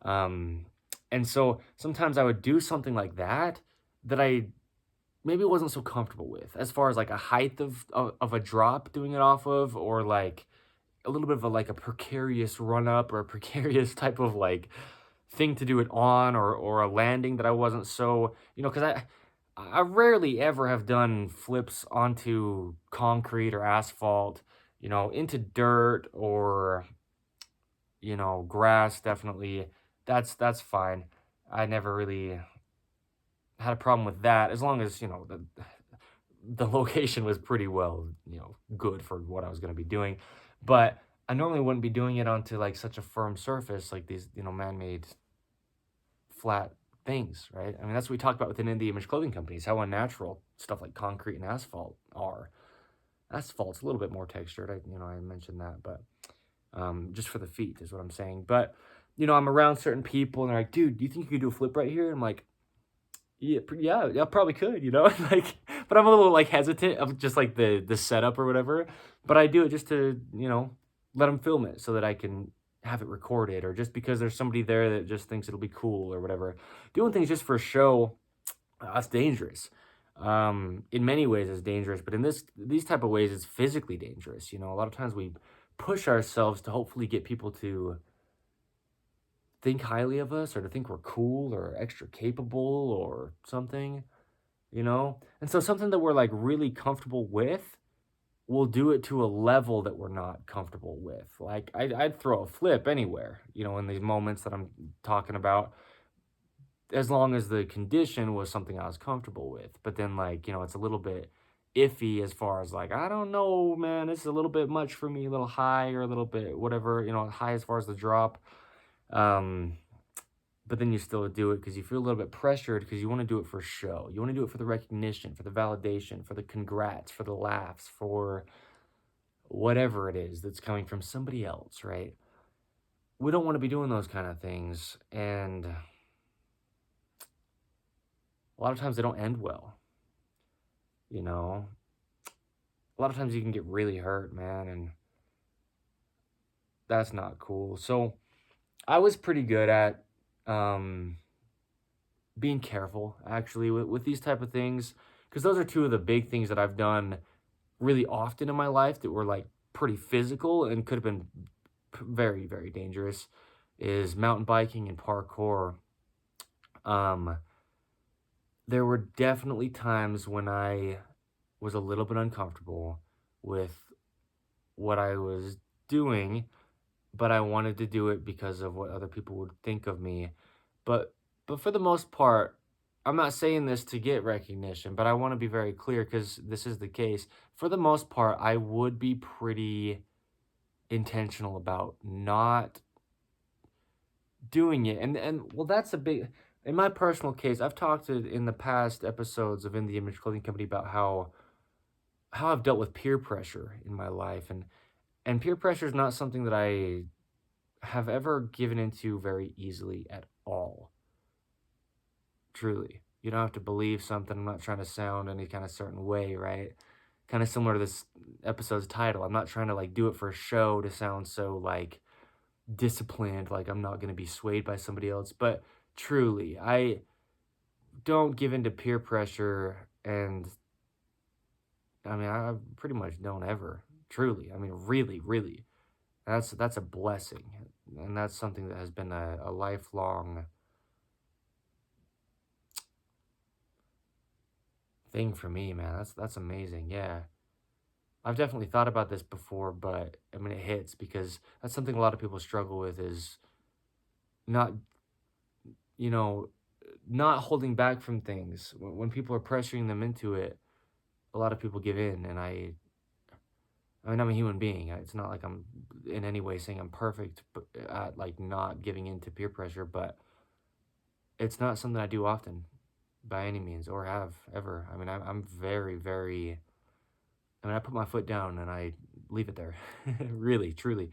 And so sometimes I would do something like that that I maybe wasn't so comfortable with, as far as like a height of a drop doing it off of, or like a little bit of a precarious run up or a precarious type of like thing to do it on, or a landing that I wasn't so, because I rarely ever have done flips onto concrete or asphalt into dirt or, grass, definitely, that's fine. I never really had a problem with that as long as, the location was pretty well, good for what I was gonna be doing. But I normally wouldn't be doing it onto, like, such a firm surface like these, man-made flat things, right? I mean, that's what we talked about within the Image Clothing Companies, how unnatural stuff like concrete and asphalt are. Asphalt's a little bit more textured, I mentioned that, but, just for the feet is what I'm saying. But, I'm around certain people and they're like, "Dude, do you think you could do a flip right here?" I'm like, yeah, yeah, I probably could, like, but I'm a little like hesitant of just like the setup or whatever. But I do it just to, let them film it so that I can have it recorded, or just because there's somebody there that just thinks it'll be cool or whatever. Doing things just for show, that's dangerous. In many ways, it's dangerous, but in these type of ways, it's physically dangerous. A lot of times we push ourselves to hopefully get people to think highly of us or to think we're cool or extra capable or something. And so something that we're like really comfortable with, we'll do it to a level that we're not comfortable with. Like I'd throw a flip anywhere, in these moments that I'm talking about, as long as the condition was something I was comfortable with. But then like, it's a little bit iffy as far as like, I don't know, man, this is a little bit much for me, a little high or a little bit whatever, high as far as the drop. Um, but then you still do it because you feel a little bit pressured because you want to do it for show. You want to do it for the recognition, for the validation, for the congrats, for the laughs, for whatever it is that's coming from somebody else, right? We don't want to be doing those kind of things. And a lot of times they don't end well, you know? A lot of times you can get really hurt, man, and that's not cool. So I was pretty good at um, being careful, actually, with these type of things, because those are two of the big things that I've done really often in my life that were like pretty physical and could have been very, very dangerous, is mountain biking and parkour. Um, there were definitely times when I was a little bit uncomfortable with what I was doing, but I wanted to do it because of what other people would think of me. But but for the most part, I'm not saying this to get recognition, but I want to be very clear because this is the case. For the most part, I would be pretty intentional about not doing it. And well, that's a big, in my personal case, I've talked in the past episodes of In the Image Clothing Company about how I've dealt with peer pressure in my life, and peer pressure is not something that I have ever given into very easily at all. Truly. You don't have to believe something. I'm not trying to sound any kind of certain way, right? Kind of similar to this episode's title. I'm not trying to like do it for show to sound so like disciplined, like I'm not going to be swayed by somebody else, but truly, I don't give into peer pressure, and I mean, I pretty much don't ever. Truly. I mean, really, really. That's a blessing. And that's something that has been a lifelong thing for me, man. That's amazing. Yeah. I've definitely thought about this before, but I mean it hits because that's something a lot of people struggle with, is not, you know, not holding back from things. When people are pressuring them into it, a lot of people give in, and I mean, I'm a human being. It's not like I'm in any way saying I'm perfect at like not giving in to peer pressure, but it's not something I do often by any means, or have ever. I mean, I'm very, very, I mean, I put my foot down and I leave it there. Really, truly.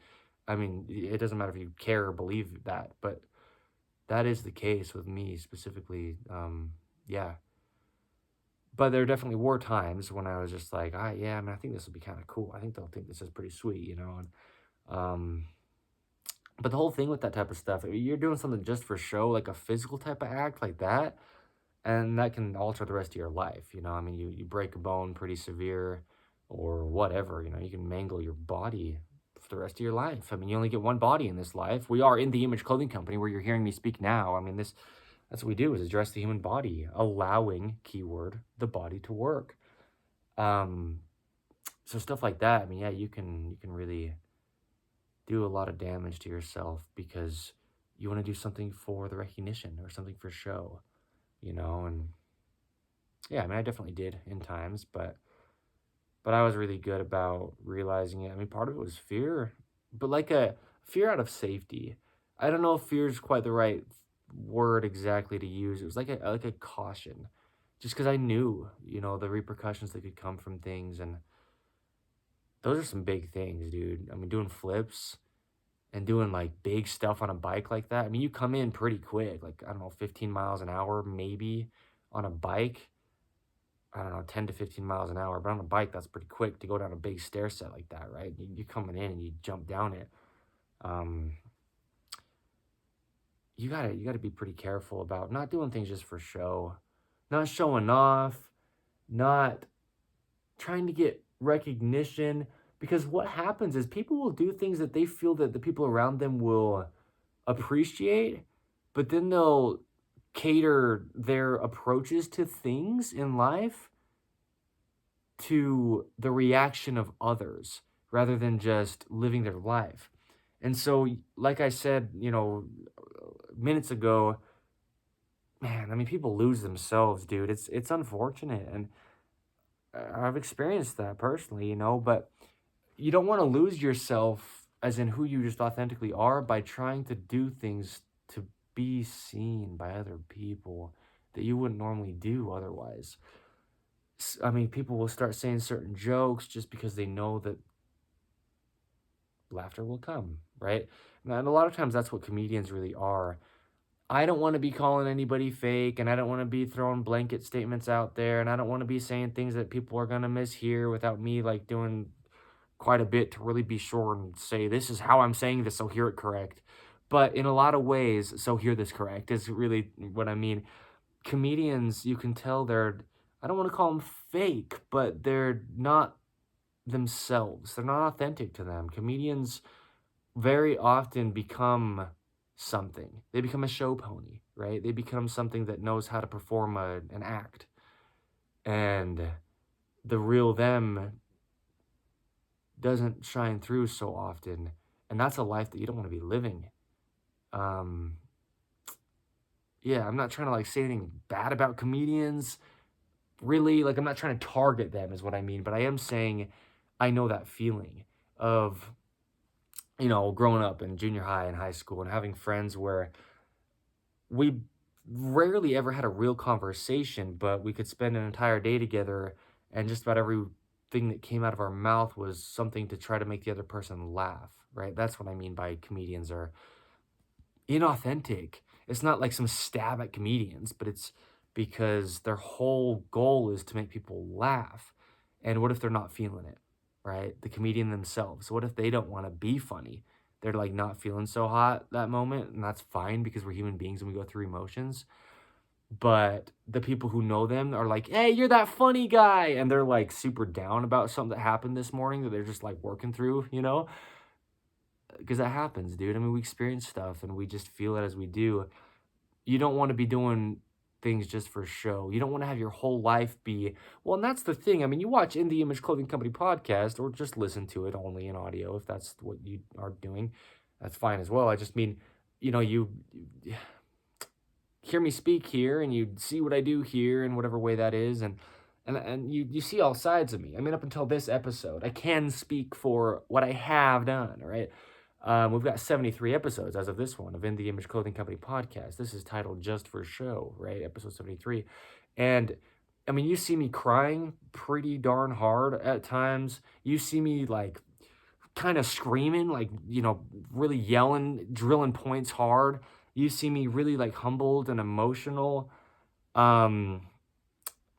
I mean, it doesn't matter if you care or believe that, but that is the case with me specifically. Yeah. But there definitely were times when I was just like, yeah, I mean, I think this would be kind of cool. I think they'll think this is pretty sweet. And but the whole thing with that type of stuff, you're doing something just for show, like a physical type of act like that, and that can alter the rest of your life. I mean, you break a bone pretty severe or whatever, you can mangle your body for the rest of your life. I mean, you only get one body in this life. We are in the Image Clothing Company, where you're hearing me speak now. I mean, that's what we do, is address the human body, allowing, keyword, the body to work. Um, So stuff like that, I mean, yeah, you can really do a lot of damage to yourself because you want to do something for the recognition or something for show, and yeah, I mean, I definitely did in times, but I was really good about realizing it. I mean, part of it was fear, but like a fear out of safety. I don't know if fear is quite the right word exactly to use. It was like a caution, just because I knew, the repercussions that could come from things, and those are some big things, dude. I mean, doing flips and doing like big stuff on a bike like that. I mean, you come in pretty quick, like I don't know, 15 miles an hour maybe on a bike. I don't know, 10 to 15 miles an hour, but on a bike, that's pretty quick to go down a big stair set like that, right? You're coming in and you jump down it. Um, you gotta be pretty careful about not doing things just for show, not showing off, not trying to get recognition. Because what happens is people will do things that they feel that the people around them will appreciate, but then they'll cater their approaches to things in life to the reaction of others rather than just living their life. And so, like I said, minutes ago, man, I mean, people lose themselves, dude. It's unfortunate, and I've experienced that personally, but you don't want to lose yourself as in who you just authentically are by trying to do things to be seen by other people that you wouldn't normally do otherwise. I mean, people will start saying certain jokes just because they know that laughter will come, right? And a lot of times that's what comedians really are. I don't want to be calling anybody fake, and I don't want to be throwing blanket statements out there, and I don't want to be saying things that people are going to mishear without me like doing quite a bit to really be sure and say, this is how I'm saying this, so hear it correct. But in a lot of ways, so hear this correct is really what I mean. Comedians, you can tell I don't want to call them fake, but they're not themselves. They're not authentic to them. Comedians very often become something. They become a show pony, right? They become something that knows how to perform an act. And the real them doesn't shine through so often. And that's a life that you don't want to be living. Um, yeah, I'm not trying to like say anything bad about comedians. Really, like I'm not trying to target them is what I mean, but I am saying I know that feeling of growing up in junior high and high school and having friends where we rarely ever had a real conversation, but we could spend an entire day together and just about everything that came out of our mouth was something to try to make the other person laugh, right? That's what I mean by comedians are inauthentic. It's not like some stab at comedians, but it's because their whole goal is to make people laugh. And what if they're not feeling it, right? The comedian themselves. What if they don't want to be funny? They're like not feeling so hot that moment, and that's fine because we're human beings and we go through emotions. But the people who know them are like, hey, you're that funny guy. And they're like super down about something that happened this morning that they're just like working through, because that happens, dude. I mean, we experience stuff and we just feel it as we do. You don't want to be doing things just for show. You don't want to have your whole life be, well, and that's the thing. I mean, you watch In the Image Clothing Company podcast or just listen to it only in audio if that's what you are doing. That's fine as well. I just mean, you hear me speak here and you see what I do here in whatever way that is and you see all sides of me. I mean, up until this episode, I can speak for what I have done, right? We've got 73 episodes as of this one of In the Image Clothing Company podcast. This is titled Just for Show, right? Episode 73. And I mean, you see me crying pretty darn hard at times. You see me like kind of screaming, like, really yelling, drilling points hard. You see me really like humbled and emotional. Um,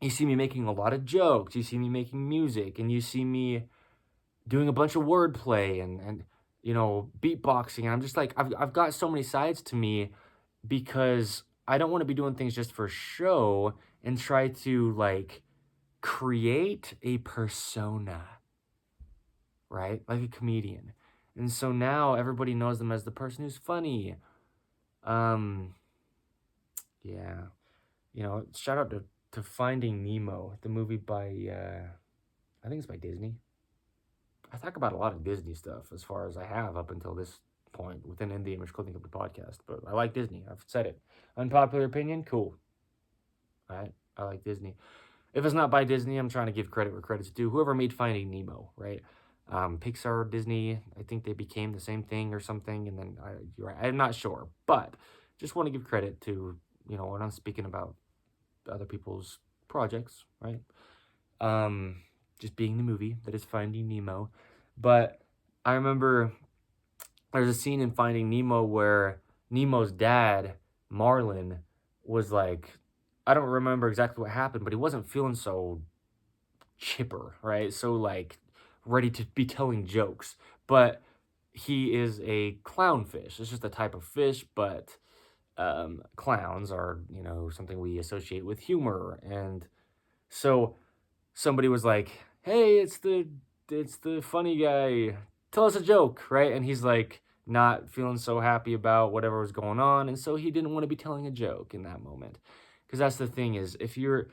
you see me making a lot of jokes. You see me making music, and you see me doing a bunch of wordplay and beatboxing. And I'm just like, I've got so many sides to me because I don't want to be doing things just for show and try to like create a persona, right? Like a comedian. And so now everybody knows them as the person who's funny. Um, yeah. Shout out to Finding Nemo, the movie by I think it's by Disney. I talk about a lot of Disney stuff as far as I have up until this point within In the Image Clothing Company podcast. But I like Disney. I've said it. Unpopular opinion, cool. All right, I like Disney. If it's not by Disney, I'm trying to give credit where credit's due. Whoever made Finding Nemo, right? Pixar, Disney, I think they became the same thing or something. And then you're right, I'm not sure, but just want to give credit to, when I'm speaking about other people's projects, right? Just being the movie that is Finding Nemo. But I remember there's a scene in Finding Nemo where Nemo's dad, Marlin, was like, I don't remember exactly what happened, but he wasn't feeling so chipper, right? So like ready to be telling jokes. But he is a clownfish. It's just a type of fish, but clowns are, something we associate with humor. And so somebody was like, "Hey, it's the funny guy. Tell us a joke," right? And he's like not feeling so happy about whatever was going on, and so he didn't want to be telling a joke in that moment. Because that's the thing is, if you're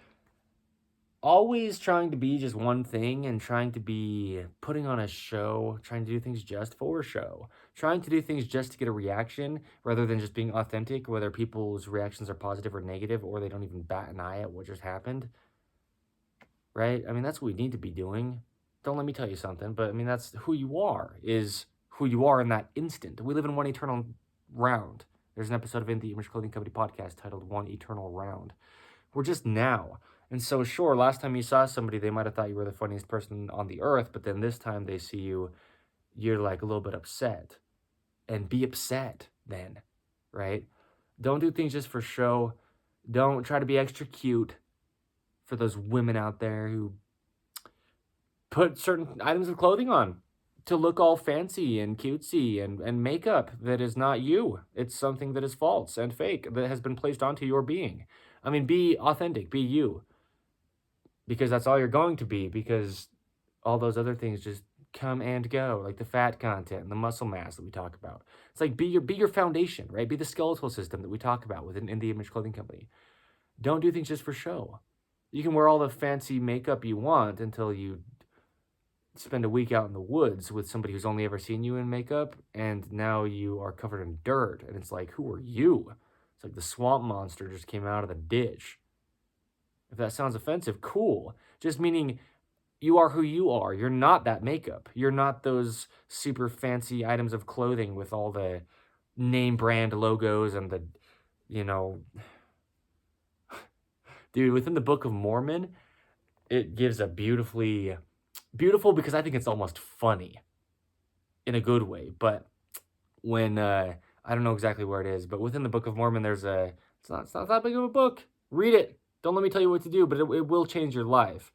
always trying to be just one thing and trying to be putting on a show, trying to do things just for a show, trying to do things just to get a reaction rather than just being authentic, whether people's reactions are positive or negative, or they don't even bat an eye at what just happened, right? I mean, that's what we need to be doing. Don't let me tell you something, but I mean, that's who you are, is who you are in that instant. We live in one eternal round. There's an episode of In the Image Clothing Company podcast titled One Eternal Round. We're just now. And so, sure, last time you saw somebody, they might have thought you were the funniest person on the earth, but then this time they see you, you're like a little bit upset. And be upset then, right? Don't do things just for show. Don't try to be extra cute for those women out there who put certain items of clothing on to look all fancy and cutesy and makeup that is not you. It's something that is false and fake that has been placed onto your being. I mean, be authentic, be you. Because that's all you're going to be, because all those other things just come and go, like the fat content and the muscle mass that we talk about. It's like be your foundation, right? Be the skeletal system that we talk about within In the Image Clothing Company. Don't do things just for show. You can wear all the fancy makeup you want until you spend a week out in the woods with somebody who's only ever seen you in makeup, and now you are covered in dirt, and it's like, who are you? It's like the swamp monster just came out of the ditch. If that sounds offensive, cool. Just meaning you are who you are. You're not that makeup. You're not those super fancy items of clothing with all the name brand logos and the, you know... Dude, within the Book of Mormon, it gives a beautiful, because I think it's almost funny in a good way. But when, I don't know exactly where it is, but within the Book of Mormon, it's not that big of a book. Read it. Don't let me tell you what to do, but it will change your life.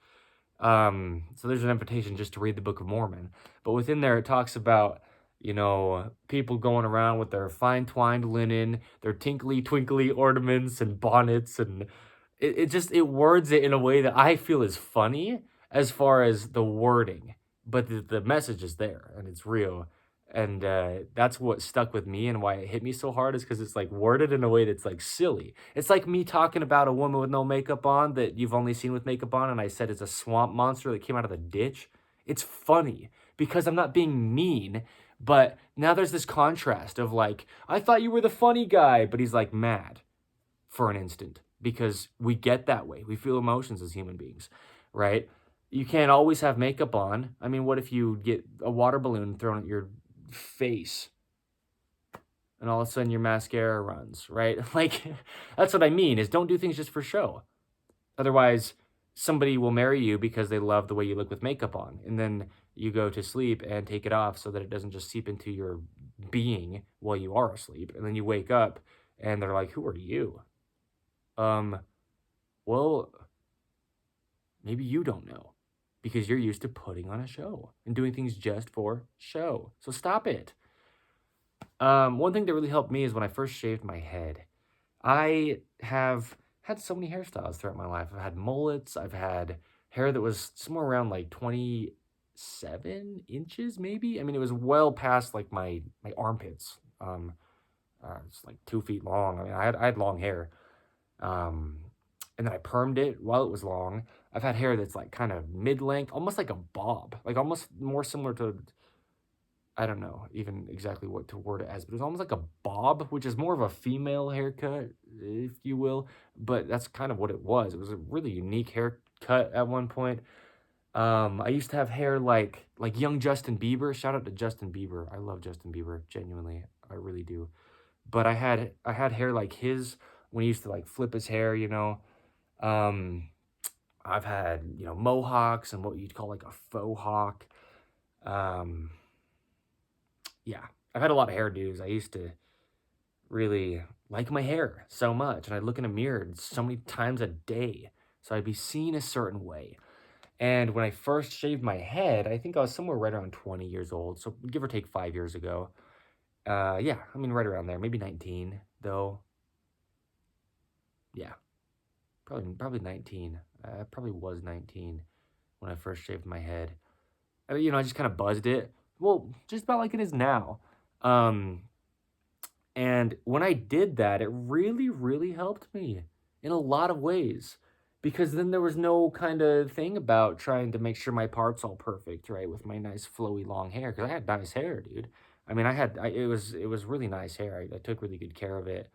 So there's an invitation just to read the Book of Mormon. But within there, it talks about, people going around with their fine twined linen, their tinkly twinkly ornaments and bonnets, and it words it in a way that I feel is funny as far as the wording, but the message is there and it's real. And that's what stuck with me and why it hit me so hard, is because it's like worded in a way that's like silly. It's like me talking about a woman with no makeup on that you've only seen with makeup on, and I said it's a swamp monster that came out of the ditch. It's funny because I'm not being mean, but now there's this contrast of like, I thought you were the funny guy, but he's like mad for an instant, because we get that way. We feel emotions as human beings, right? You can't always have makeup on. I mean, what if you get a water balloon thrown at your face and all of a sudden your mascara runs, right? Like, that's what I mean, is don't do things just for show. Otherwise, somebody will marry you because they love the way you look with makeup on, and then you go to sleep and take it off so that it doesn't just seep into your being while you are asleep, and then you wake up and they're like, who are you? Well, maybe you don't know, because you're used to putting on a show and doing things just for show. So stop it. One thing that really helped me is when I first shaved my head. I have had so many hairstyles throughout my life. I've had mullets. I've had hair that was somewhere around like 27 inches, maybe. I mean, it was well past like my armpits. It's like 2 feet long. I mean, I had long hair. and then I permed it while it was long. I've had hair that's like kind of mid-length, almost like a bob, like almost more similar to, I don't know even exactly what to word it as, but it was almost like a bob, which is more of a female haircut, if you will. But that's kind of what it was. It was a really unique haircut at one point. I used to have hair like young Justin Bieber. Shout out to Justin Bieber. I love Justin Bieber, genuinely. I really do. But I had hair like his when he used to like flip his hair, you know. Um, I've had, mohawks and what you'd call like a faux hawk. Um, yeah, I've had a lot of hairdos. I used to really like my hair so much, and I'd look in a mirror so many times a day. So I'd be seen a certain way. And when I first shaved my head, I think I was somewhere right around 20 years old, so give or take 5 years ago. Yeah, I mean right around there, maybe 19 though. Yeah, probably 19. I probably was 19 when I first shaved my head. I just kind of buzzed it. Well, just about like it is now. Um, and when I did that, it really, really helped me in a lot of ways. Because then there was no kind of thing about trying to make sure my parts all perfect, right? With my nice flowy long hair. Because I had nice hair, dude. I mean, it was really nice hair. I took really good care of it.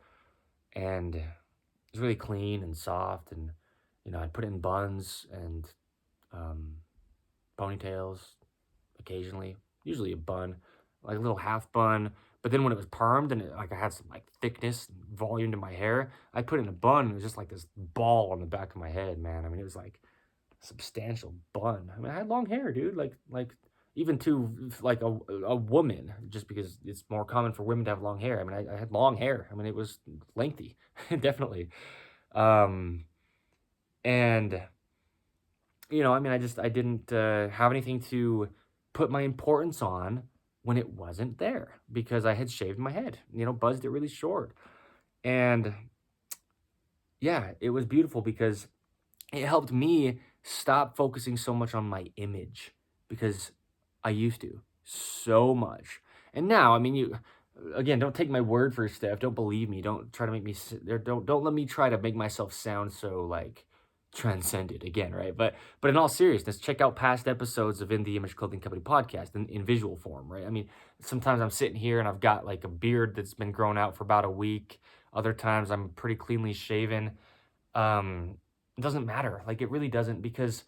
And it was really clean and soft. And, I'd put it in buns and um, ponytails occasionally, usually a bun, like a little half bun. But then when it was permed and like I had some like thickness and volume to my hair, I put it in a bun. And it was just like this ball on the back of my head, man. I mean, it was like a substantial bun. I mean, I had long hair, dude. Like even to like a woman, just because it's more common for women to have long hair. I mean, I had long hair. I mean, it was lengthy, definitely. Um, and I mean, I didn't have anything to put my importance on when it wasn't there because I had shaved my head, buzzed it really short. And yeah, it was beautiful because it helped me stop focusing so much on my image because I used to so much. And now, I mean, again, don't take my word for stuff. Don't believe me. Don't try to make me don't let me try to make myself sound so like transcended again, right? But in all seriousness, check out past episodes of In the Image Clothing Company podcast in visual form, right? I mean, sometimes I'm sitting here and I've got like a beard that's been grown out for about a week. Other times I'm pretty cleanly shaven. It doesn't matter. Like it really doesn't because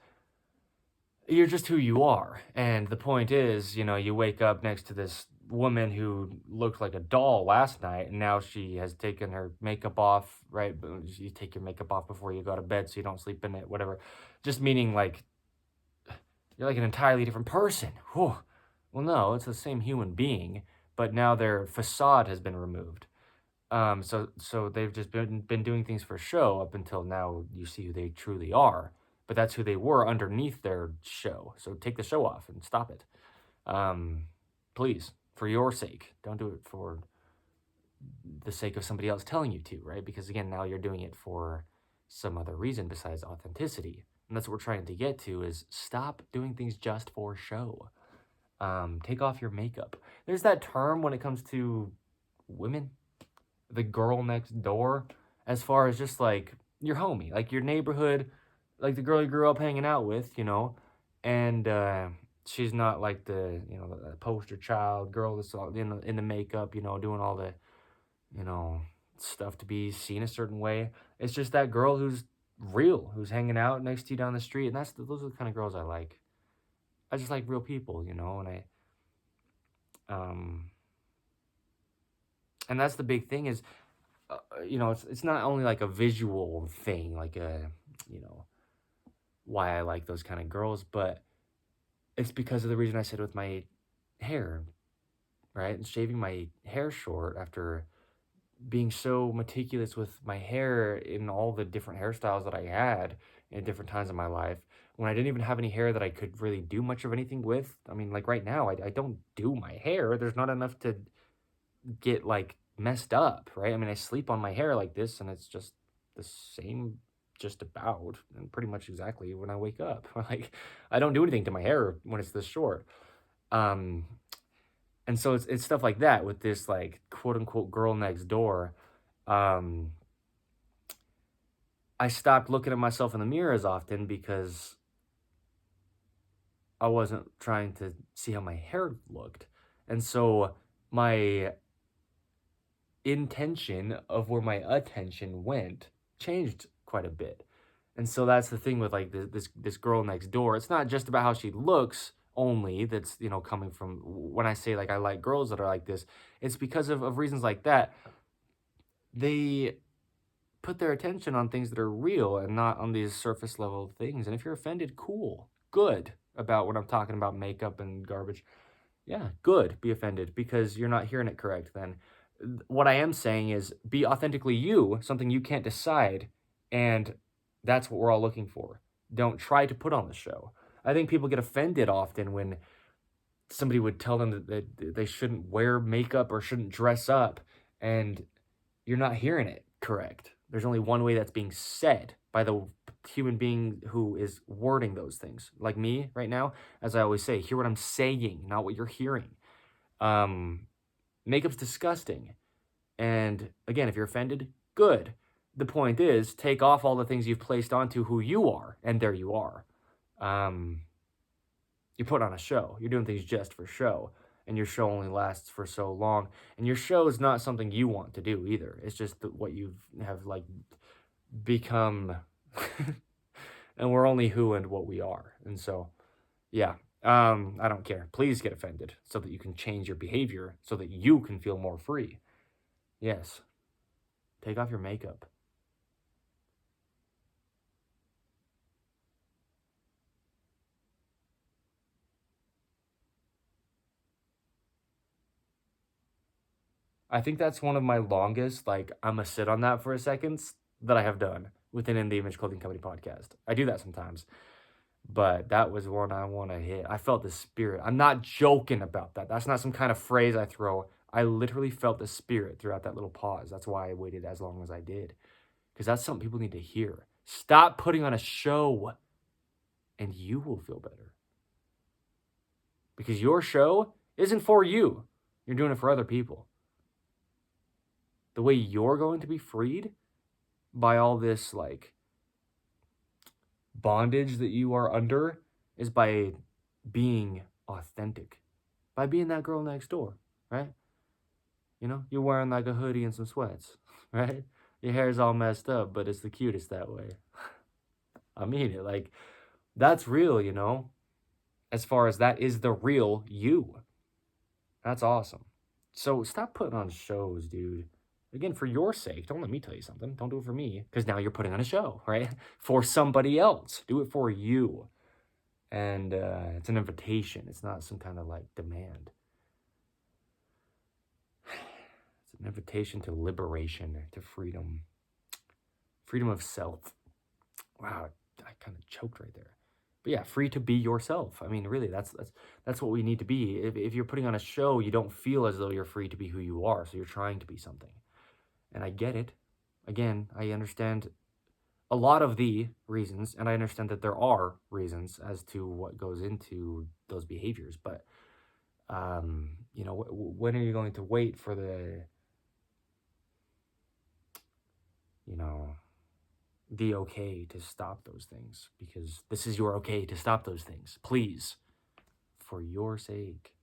you're just who you are. And the point is, you wake up next to this woman who looked like a doll last night and now she has taken her makeup off, right? You take your makeup off before you go to bed so you don't sleep in it, whatever. Just meaning like you're like an entirely different person. Whew. Well, no, it's the same human being, but now their facade has been removed. So they've just been doing things for show up until now you see who they truly are. But that's who they were underneath their show. So take the show off and stop it. Please, for your sake. Don't do it for the sake of somebody else telling you to, right? Because again, now you're doing it for some other reason besides authenticity. And that's what we're trying to get to is stop doing things just for show. Take off your makeup. There's that term when it comes to women, the girl next door, as far as just like your homie, like your neighborhood, like the girl you grew up hanging out with, and she's not like the poster child girl that's all in the makeup, doing all the, you know, stuff to be seen a certain way. It's just that girl who's real, who's hanging out next to you down the street, and those are the kind of girls I like. I just like real people, and um, and that's the big thing is it's not only like a visual thing, like why I like those kind of girls, but it's because of the reason I said with my hair, right? And shaving my hair short after being so meticulous with my hair in all the different hairstyles that I had in different times of my life, when I didn't even have any hair that I could really do much of anything with. I mean, like right now, I don't do my hair. There's not enough to get like messed up, right? I mean, I sleep on my hair like this and it's just the same just about and pretty much exactly when I wake up. Like I don't do anything to my hair when it's this short. Um and so it's stuff like that with this like quote unquote girl next door. Um I stopped looking at myself in the mirror as often because I wasn't trying to see how my hair looked. And so my intention of where my attention went changed quite a bit. And so that's the thing with like this girl next door. It's not just about how she looks only that's, coming from when I say like I like girls that are like this, it's because of reasons like that. They put their attention on things that are real and not on these surface level things. And if you're offended, cool, good about when I'm talking about makeup and garbage. Yeah, good, be offended because you're not hearing it correct then. What I am saying is be authentically you, something you can't decide, and that's what we're all looking for. Don't try to put on the show. I think people get offended often when somebody would tell them that they shouldn't wear makeup or shouldn't dress up, and you're not hearing it correct. There's only one way that's being said by the human being who is wording those things. Like me right now, as I always say, hear what I'm saying, not what you're hearing. Um, Makeup's disgusting. And again, if you're offended, good. The point is, take off all the things you've placed onto who you are, and there you are. Um, you put on a show. You're doing things just for show, and your show only lasts for so long. And your show is not something you want to do either. It's just what you have like become, and we're only who and what we are. And so, yeah, I don't care. Please get offended so that you can change your behavior, so that you can feel more free. Yes, take off your makeup. I think that's one of my longest, like, I'm gonna sit on that for a second that I have done within In the Image Clothing Company podcast. I do that sometimes, but that was one I want to hit. I felt the spirit. I'm not joking about that. That's not some kind of phrase I throw. I literally felt the spirit throughout that little pause. That's why I waited as long as I did, because that's something people need to hear. Stop putting on a show, and you will feel better. Because your show isn't for you. You're doing it for other people. The way you're going to be freed by all this like bondage that you are under is by being authentic, by being that girl next door, right? You're wearing like a hoodie and some sweats, right? Your hair's all messed up, but it's the cutest that way. I mean it. Like, that's real. As far as that is the real you. That's awesome. So stop putting on shows, dude. Again, for your sake, don't let me tell you something. Don't do it for me, because now you're putting on a show, right? For somebody else. Do it for you. And it's an invitation. It's not some kind of like demand. It's an invitation to liberation, to freedom. Freedom of self. Wow, I kind of choked right there. But yeah, free to be yourself. I mean, really, that's what we need to be. If you're putting on a show, you don't feel as though you're free to be who you are. So you're trying to be something. And I get it. Again, I understand a lot of the reasons, and I understand that there are reasons as to what goes into those behaviors. But, when are you going to wait for the okay to stop those things? Because this is your okay to stop those things. Please, for your sake.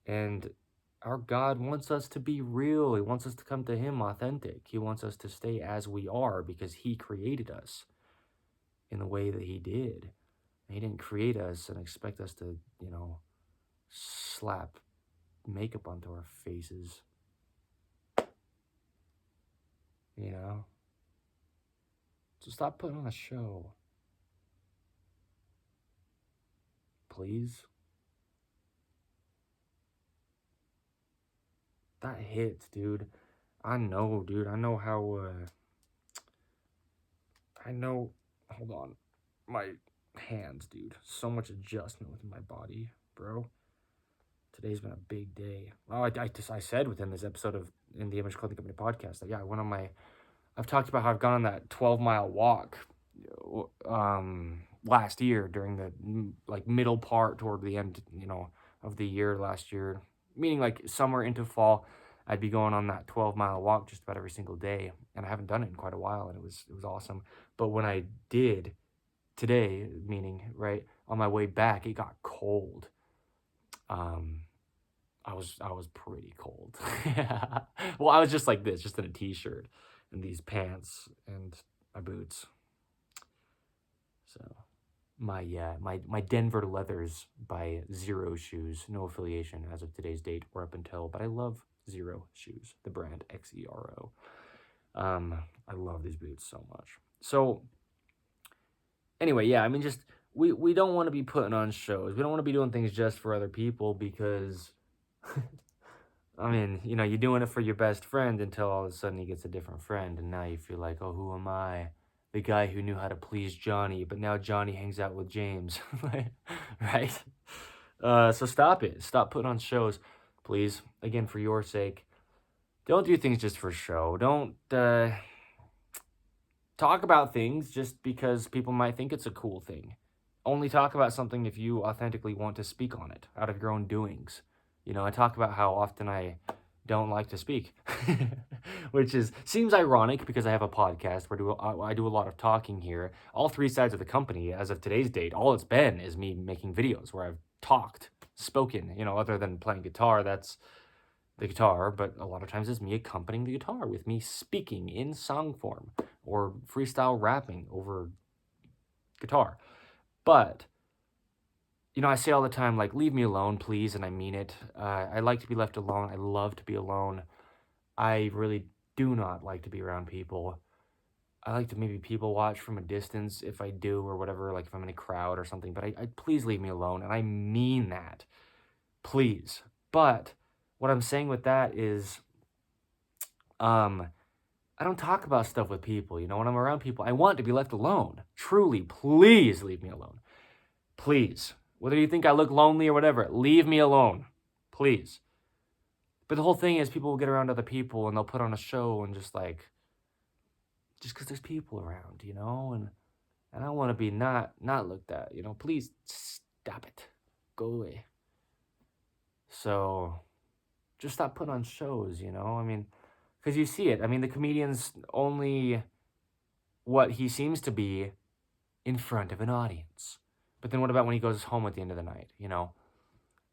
And our God wants us to be real. He wants us to come to Him authentic. He wants us to stay as we are because He created us in the way that He did. He didn't create us and expect us to, slap makeup onto our faces. So stop putting on a show. Please. That hits, dude. I know, dude. I know how, hold on. My hands, dude. So much adjustment within my body, bro. Today's been a big day. Oh, I said within this episode of In the Image Clothing Company podcast that, I went on I've talked about how I've gone on that 12-mile walk, last year during the, like, middle part toward the end, of the year last year, meaning, like, summer into fall. I'd be going on that 12-mile walk just about every single day, and I haven't done it in quite a while, and it was awesome. But when I did today, meaning right on my way back, it got cold. I was pretty cold. Well, I was just like this, just in a t-shirt and these pants and my boots. So my Denver Leathers by Zero Shoes, no affiliation as of today's date or up until, but I love Zero Shoes, the brand XERO. I love these boots so much. So anyway, yeah, I mean, just we don't want to be putting on shows. We don't want to be doing things just for other people because I mean, you know, you're doing it for your best friend until all of a sudden he gets a different friend, and now you feel like, oh, who am I? The guy who knew how to please Johnny, but now Johnny hangs out with James, right? So stop it. Stop putting on shows, please. Again, for your sake. Don't do things just for show. Don't talk about things just because people might think it's a cool thing. Only talk about something if you authentically want to speak on it out of your own doings. You know, I talk about how often I don't like to speak, which seems ironic because I have a podcast where I do a lot of talking here. All three sides of the company, as of today's date, all it's been is me making videos where I've talked, spoken, you know, other than playing guitar, that's the guitar, but a lot of times it's me accompanying the guitar with me speaking in song form or freestyle rapping over guitar. But you know, I say all the time, like, leave me alone, please, and I mean it. I like to be left alone. I love to be alone. I really do not like to be around people. I like to maybe people watch from a distance if I do or whatever, like if I'm in a crowd or something, but I please leave me alone, and I mean that. Please. But what I'm saying with that is, I don't talk about stuff with people, you know, when I'm around people, I want to be left alone. Truly, please leave me alone. Please. Whether you think I look lonely or whatever, leave me alone. Please. But the whole thing is people will get around other people and they'll put on a show and just because there's people around, you know, and I want to be not looked at, you know. Please stop it. Go away. So just stop putting on shows, you know. I mean, because you see it. I mean, the comedian's only what he seems to be in front of an audience. But then what about when he goes home at the end of the night, you know?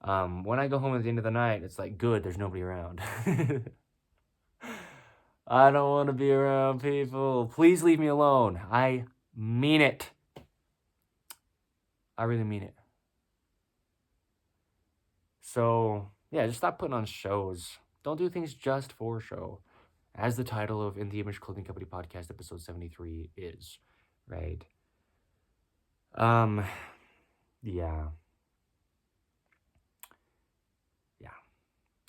When I go home at the end of the night, it's like, good, there's nobody around. I don't want to be around people. Please leave me alone. I mean it. I really mean it. So, yeah, just stop putting on shows. Don't do things just for show. As the title of In the Image Clothing Company Podcast, episode 73 is, right? Yeah.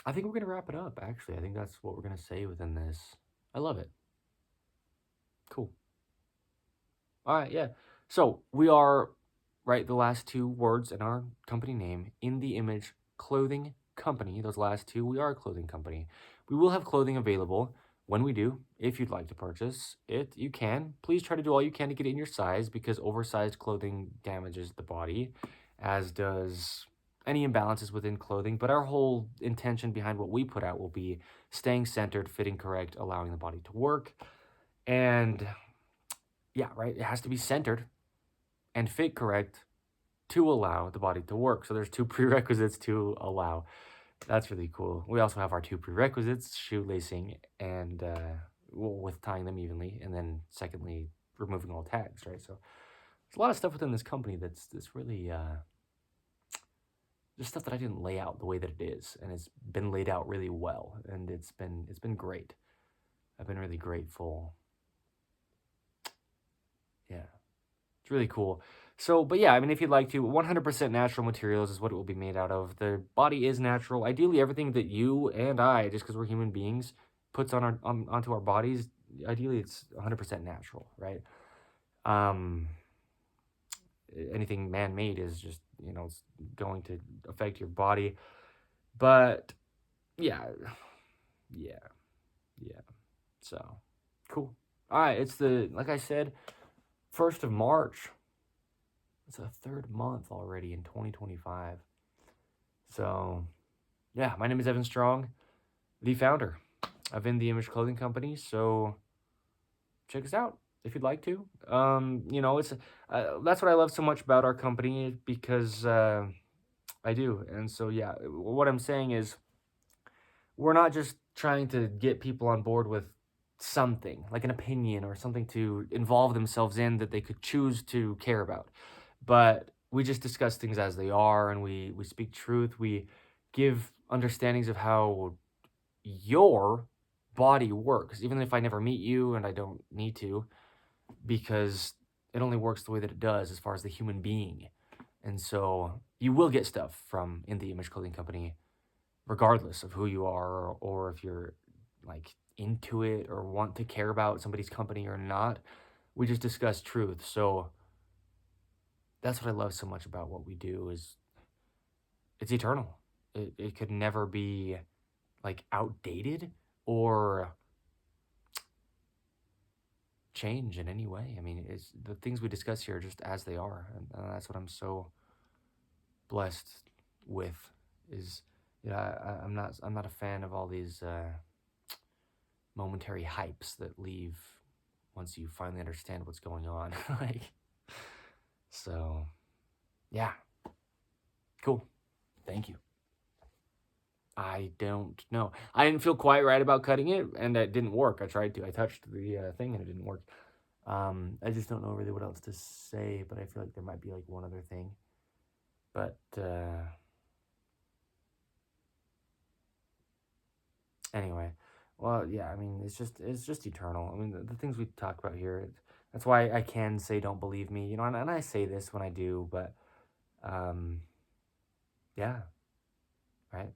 I think we're going to wrap it up, actually. I think that's what we're going to say within this. I love it. Cool. All right, yeah. So we are, right, the last two words in our company name, In the Image Clothing Company. Those last two, we are a clothing company. We will have clothing available when we do. If you'd like to purchase it, you can. Please try to do all you can to get it in your size because oversized clothing damages the body, as does any imbalances within clothing. But our whole intention behind what we put out will be staying centered, fitting correct, allowing the body to work. And yeah, right, it has to be centered and fit correct to allow the body to work. So there's two prerequisites to allow. That's really cool. We also have our two prerequisites, shoelacing and with tying them evenly, and then secondly, removing all tags, right? So there's a lot of stuff within this company that's really just stuff that I didn't lay out the way that it is, and it's been laid out really well, and it's been great. I've been really grateful. Yeah, it's really cool. So, but yeah, I mean, if you'd like to, 100% natural materials is what it will be made out of. The body is natural. Ideally, everything that you and I, just because we're human beings, puts onto our bodies, ideally it's 100% natural, right? Anything man-made is just, you know, it's going to affect your body. But yeah. So cool. All right, it's like I said, 1st of March. It's the 3rd month already in 2025. So, yeah, my name is Evan Strong. the founder of In the Image Clothing Company. So check us out if you'd like to. It's that's what I love so much about our company, because I do. And so yeah, what I'm saying is we're not just trying to get people on board with something like an opinion or something to involve themselves in that they could choose to care about, but we just discuss things as they are, and we speak truth. We give understandings of how your body works, even if I never meet you, and I don't need to, because it only works the way that it does as far as the human being. And so you will get stuff from In the Image Clothing Company regardless of who you are, or if you're like into it or want to care about somebody's company or not. We just discuss truth. So that's what I love so much about what we do, is it's eternal. It could never be like outdated or change in any way. I mean, it's the things we discuss here are just as they are, and that's what I'm so blessed with. Is I'm not a fan of all these momentary hypes that leave once you finally understand what's going on. Like, so yeah, cool. Thank you. I don't know. I didn't feel quite right about cutting it, and it didn't work. I tried to. I touched the thing, and it didn't work. I just don't know really what else to say, but I feel like there might be like one other thing. But anyway, well, yeah. I mean, it's just eternal. I mean, the things we talk about here. That's why I can say, don't believe me, and I say this when I do, but yeah, right.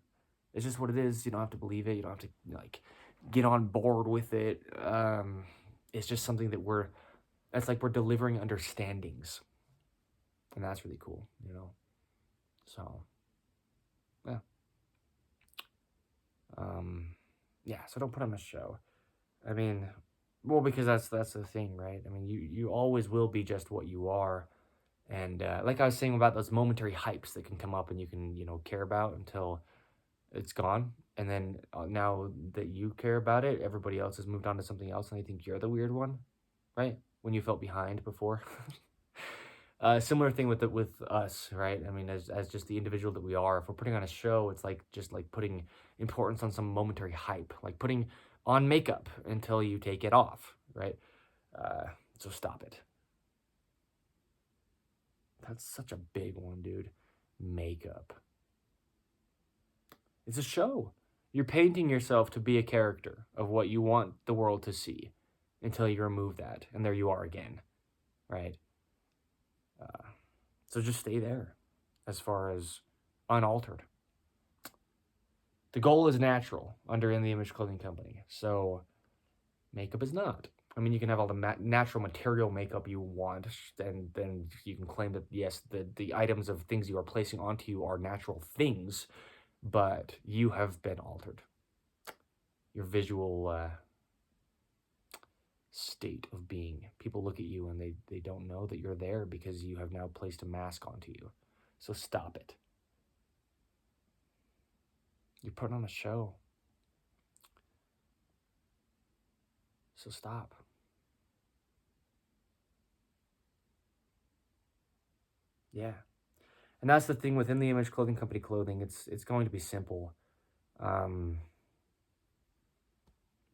It's just what it is. You don't have to believe it. You don't have to like get on board with it. It's just something that it's like we're delivering understandings, and that's really cool. So yeah, um, yeah. So don't put on a show. I mean, well, because that's the thing, right? I mean, you always will be just what you are, and like I was saying about those momentary hypes that can come up and you can care about until it's gone, and then now that you care about it, everybody else has moved on to something else, and they think you're the weird one, right? When you felt behind before. Similar thing with us, right? I mean, as just the individual that we are, if we're putting on a show, it's like just like putting importance on some momentary hype, like putting on makeup until you take it off, right? Uh, so stop it. That's such a big one, dude. Makeup. It's a show. You're painting yourself to be a character of what you want the world to see until you remove that, and there you are again, right? Uh, so just stay there as far as unaltered. The goal is natural under In the Image Clothing Company, so makeup is not. I mean, you can have all the natural material makeup you want, and then you can claim that, yes, the items of things you are placing onto you are natural things, but you have been altered. Your visual state of being. People look at you and they don't know that you're there because you have now placed a mask onto you. So stop it. You're putting on a show. So stop. Yeah. And that's the thing within the Image Clothing Company clothing. It's going to be simple. Um,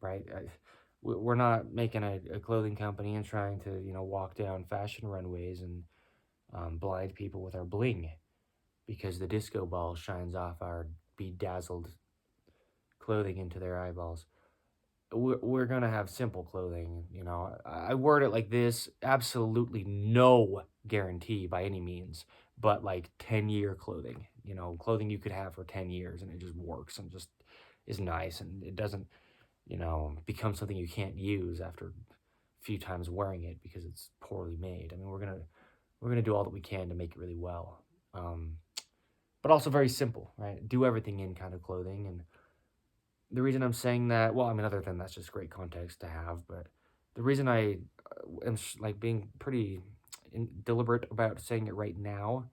right? We're not making a clothing company and trying to, walk down fashion runways and blind people with our bling because the disco ball shines off our bedazzled clothing into their eyeballs. We're going to have simple clothing. I word it like this: absolutely no guarantee by any means, but like 10-year clothing, clothing you could have for 10 years and it just works and just is nice, and it doesn't become something you can't use after a few times wearing it because it's poorly made. I mean, we're gonna do all that we can to make it really well, but also very simple, right? Do everything in kind of clothing. And the reason I'm saying that, well, I mean, other than that's just great context to have, but the reason I am like being pretty deliberate about saying it right now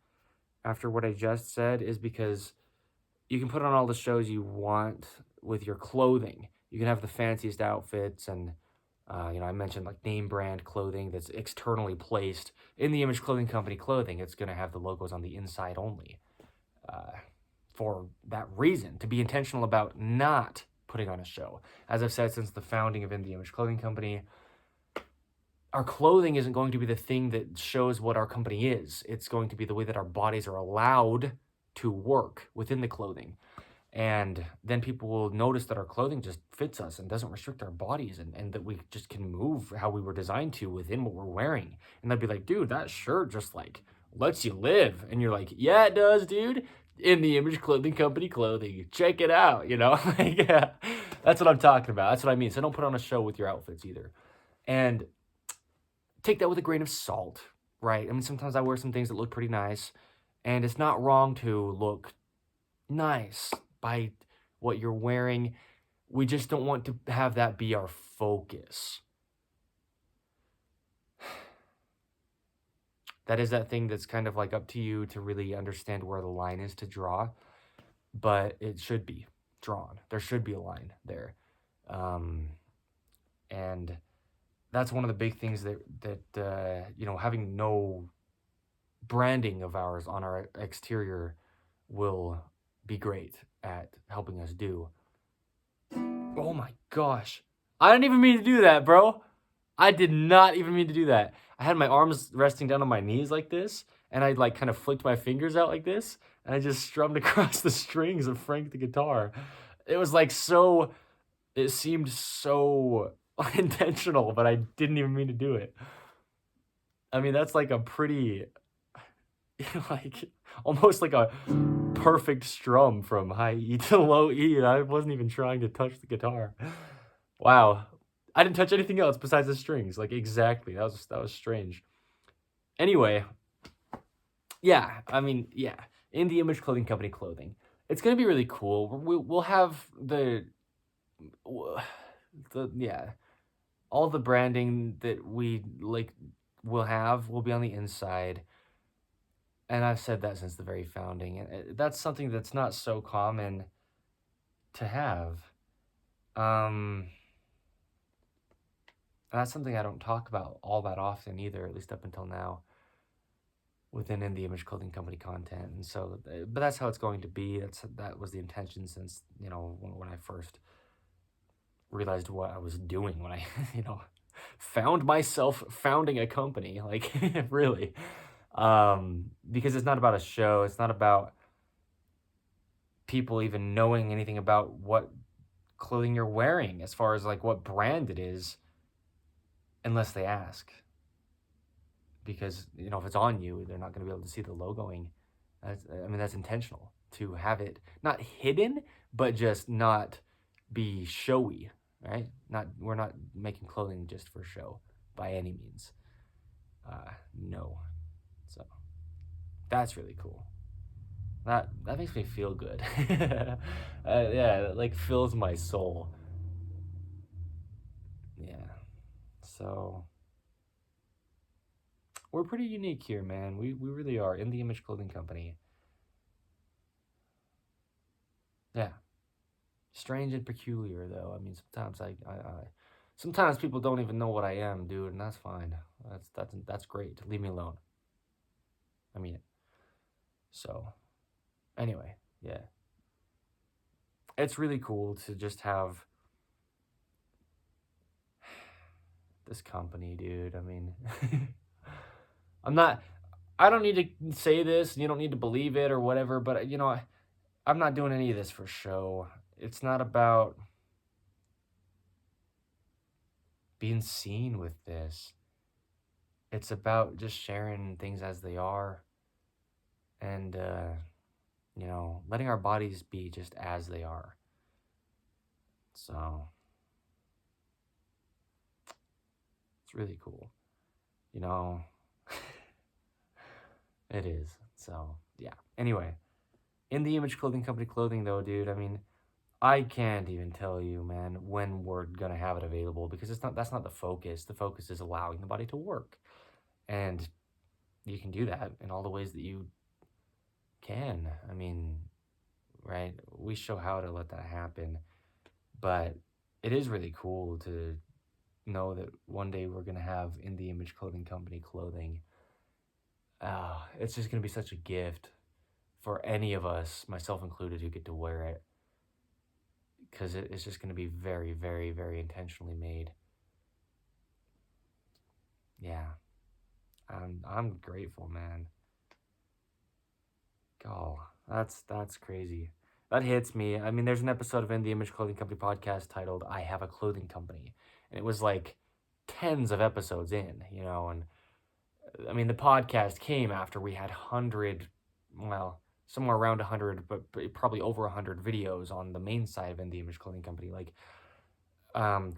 after what I just said is because you can put on all the shows you want with your clothing. You can have the fanciest outfits, and I mentioned like name brand clothing that's externally placed in the Image Clothing Company clothing. It's going to have the logos on the inside only, for that reason, to be intentional about not putting on a show. As I've said since the founding of In the Image Clothing Company, our clothing isn't going to be the thing that shows what our company is. It's going to be the way that our bodies are allowed to work within the clothing. And then people will notice that our clothing just fits us and doesn't restrict our bodies, and that we just can move how we were designed to within what we're wearing. And they'll be like, dude, that shirt just like lets you live. And you're like, yeah, it does, dude. In the Image Clothing Company clothing. Check it out, like, yeah, that's what I'm talking about. That's what I mean. So don't put on a show with your outfits either. And take that with a grain of salt, right? I mean, sometimes I wear some things that look pretty nice, and it's not wrong to look nice by what you're wearing. We just don't want to have that be our focus. That is that thing that's kind of like up to you to really understand where the line is to draw, but it should be drawn. There should be a line there. And that's one of the big things that having no branding of ours on our exterior will be great at helping us do. Oh my gosh. I didn't even mean to do that, bro. I did not even mean to do that. I had my arms resting down on my knees like this, and I like kind of flicked my fingers out like this, and I just strummed across the strings of Frank the guitar. It was like it seemed so unintentional, but I didn't even mean to do it. I mean, that's like a pretty, like, almost like a perfect strum from high E to low E, and I wasn't even trying to touch the guitar. Wow. I didn't touch anything else besides the strings. Like, exactly. That was strange. Anyway, yeah, I mean, yeah. In the Image Clothing Company clothing. It's going to be really cool. We'll have all the branding that we like will be on the inside. And I've said that since the very founding. And that's something that's not so common to have. That's something I don't talk about all that often either, at least up until now, within In the Image Clothing Company content. And so, but that's how it's going to be. That was the intention since, when I first realized what I was doing, when I, found myself founding a company, like, really. Because it's not about a show. It's not about people even knowing anything about what clothing you're wearing as far as like what brand it is, unless they ask. Because, if it's on you, they're not going to be able to see the logoing. That's intentional to have it not hidden, but just not be showy, right? We're not making clothing just for show by any means. No. So that's really cool. That makes me feel good. Yeah, it like fills my soul. Yeah. So we're pretty unique here, man. We really are. In the Image Clothing Company. Yeah. Strange and peculiar, though. I mean, sometimes sometimes people don't even know what I am, dude, and that's fine. That's great. Leave me alone. I mean it. So, anyway, yeah. It's really cool to just have this company, dude. I mean, I don't need to say this, and you don't need to believe it or whatever, but, I'm not doing any of this for show. It's not about being seen with this. It's about just sharing things as they are, and, letting our bodies be just as they are. So, it's really cool. It is. So, yeah. Anyway, In the Image Clothing Company clothing, though, dude, I mean, I can't even tell you, man, when we're going to have it available, because that's not the focus. The focus is allowing the body to work. And you can do that in all the ways that you can. I mean, right? We show how to let that happen. But it is really cool to know that one day we're going to have In the Image Clothing Company clothing. It's just going to be such a gift for any of us, myself included, who get to wear it, because it's just going to be very, very, very intentionally made. Yeah, I'm grateful, man. Oh, that's crazy. That hits me. I mean, there's an episode of In the Image Clothing Company podcast titled "I Have a Clothing Company," and it was like tens of episodes in, and I mean, the podcast came after we had 100, well, somewhere around 100, but probably over 100 videos on the main side of In the Image Clothing Company. Like,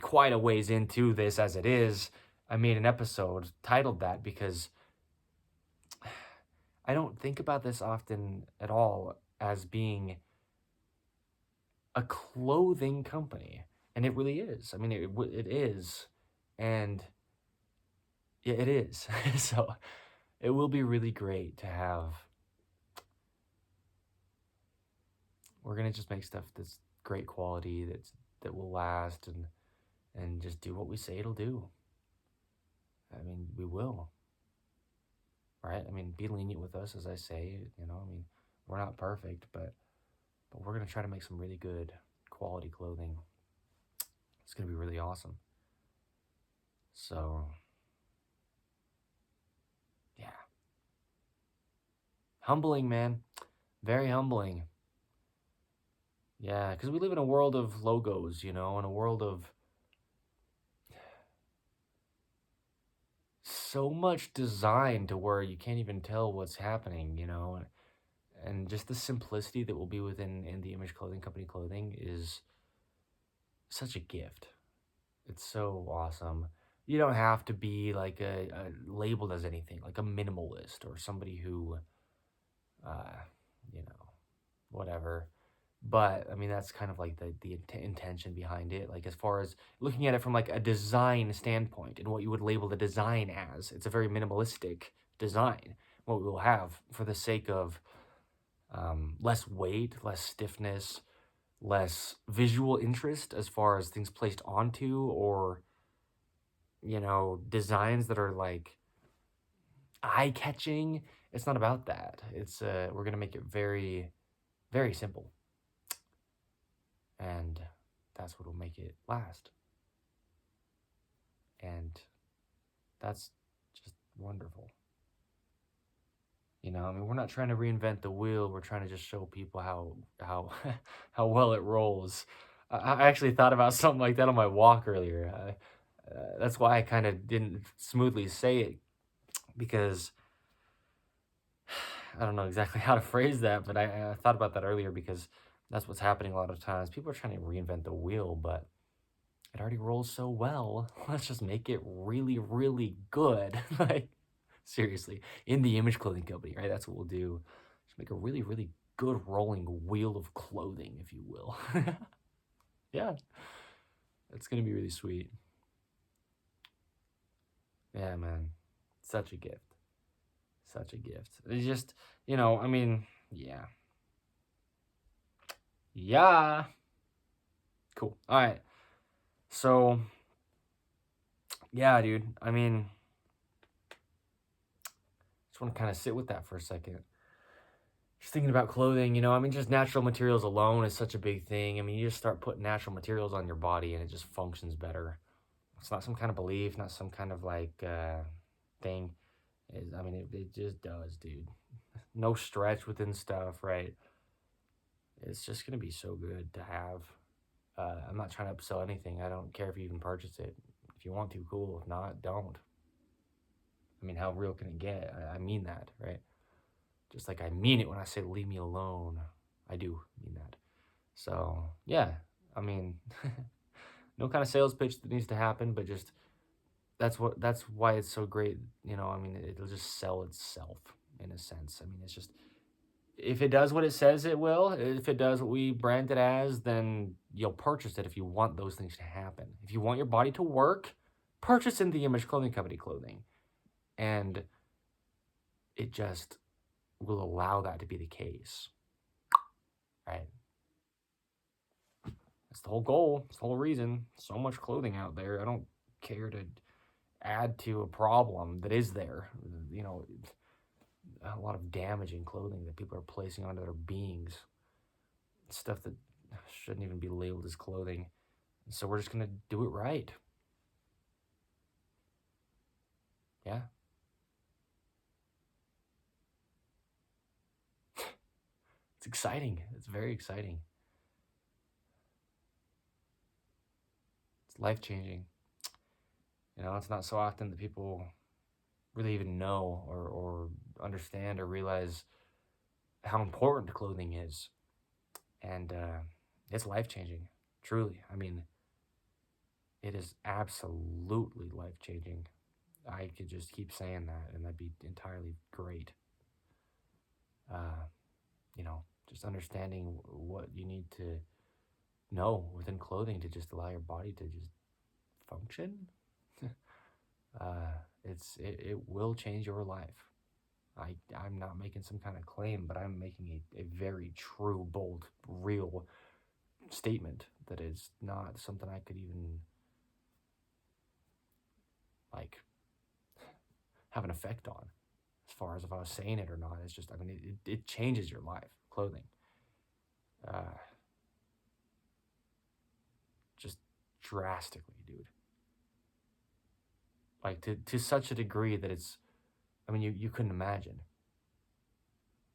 quite a ways into this as it is, I made an episode titled that because I don't think about this often at all as being a clothing company, and it really is. I mean, it is, and yeah, it is. So it will be really great to have. We're gonna just make stuff that's great quality, that will last, and just do what we say it'll do. I mean, we will, right? I mean, be lenient with us, as I say. I mean, we're not perfect, but we're gonna try to make some really good quality clothing. It's gonna be really awesome. So, yeah, humbling, man, very humbling. Yeah, because we live in a world of logos, in a world of so much design to where you can't even tell what's happening, and just the simplicity that will be within In the Image Clothing Company clothing is such a gift. It's so awesome. You don't have to be like a labeled as anything, like a minimalist or somebody who, uh, you know, whatever. But I mean, that's kind of like the intention behind it. Like, as far as looking at it from like a design standpoint and what you would label the design as, it's a very minimalistic design. What we will have for the sake of less weight, less stiffness, less visual interest as far as things placed onto, or designs that are like eye-catching. It's not about that. It's we're gonna make it very, very simple, and that's what will make it last, and that's just wonderful. I mean, we're not trying to reinvent the wheel. We're trying to just show people how how well it rolls. I actually thought about something like that on my walk earlier. That's why I kind of didn't smoothly say it, because I don't know exactly how to phrase that, but I thought about that earlier because that's what's happening a lot of times. People are trying to reinvent the wheel, but it already rolls so well. Let's just make it really, really good. Like, seriously, In the Image Clothing Company, right? That's what we'll do. Just make a really, really good rolling wheel of clothing, if you will. Yeah, it's gonna be really sweet. Yeah, man, such a gift, such a gift. It's just, I mean, yeah, yeah, cool. All right, so yeah, dude. I mean, just want to kind of sit with that for a second. Just thinking about clothing, I mean, just natural materials alone is such a big thing. I mean, you just start putting natural materials on your body and it just functions better. It's not some kind of belief, not some kind of like thing. I mean, it just does, dude. No stretch within stuff, right? It's just going to be so good to have. I'm not trying to upsell anything. I don't care if you even purchase it. If you want to, cool. If not, don't. I mean, how real can it get? I mean that, right? Just like I mean it when I say leave me alone. I do mean that. So, yeah, I mean, no kind of sales pitch that needs to happen, but just that's why it's so great. I mean, it'll just sell itself in a sense. I mean, it's just, if it does what it says it will, if it does what we brand it as, then you'll purchase it if you want those things to happen. If you want your body to work, purchase In the Image Clothing Company clothing. And it just will allow that to be the case, right? That's the whole goal. It's the whole reason. So much clothing out there. I don't care to add to a problem that is there. You know, a lot of damaging clothing that people are placing onto their beings. Stuff that shouldn't even be labeled as clothing. So we're just going to do it right. Yeah. It's exciting. It's very exciting. It's life-changing. You know, it's not so often that people really even know or understand or realize how important clothing is. And it's life-changing, truly. I mean, it is absolutely life-changing. I could just keep saying that, and that'd be entirely great. You know, just understanding what you need to know within clothing to just allow your body to just function. It will change your life. I'm not making some kind of claim, but I'm making a very true, bold, real statement that is not something I could even like have an effect on as far as if I was saying it or not. It's just, I mean, it changes your life, clothing. Just drastically, dude. Like to such a degree that it's, I mean, you couldn't imagine.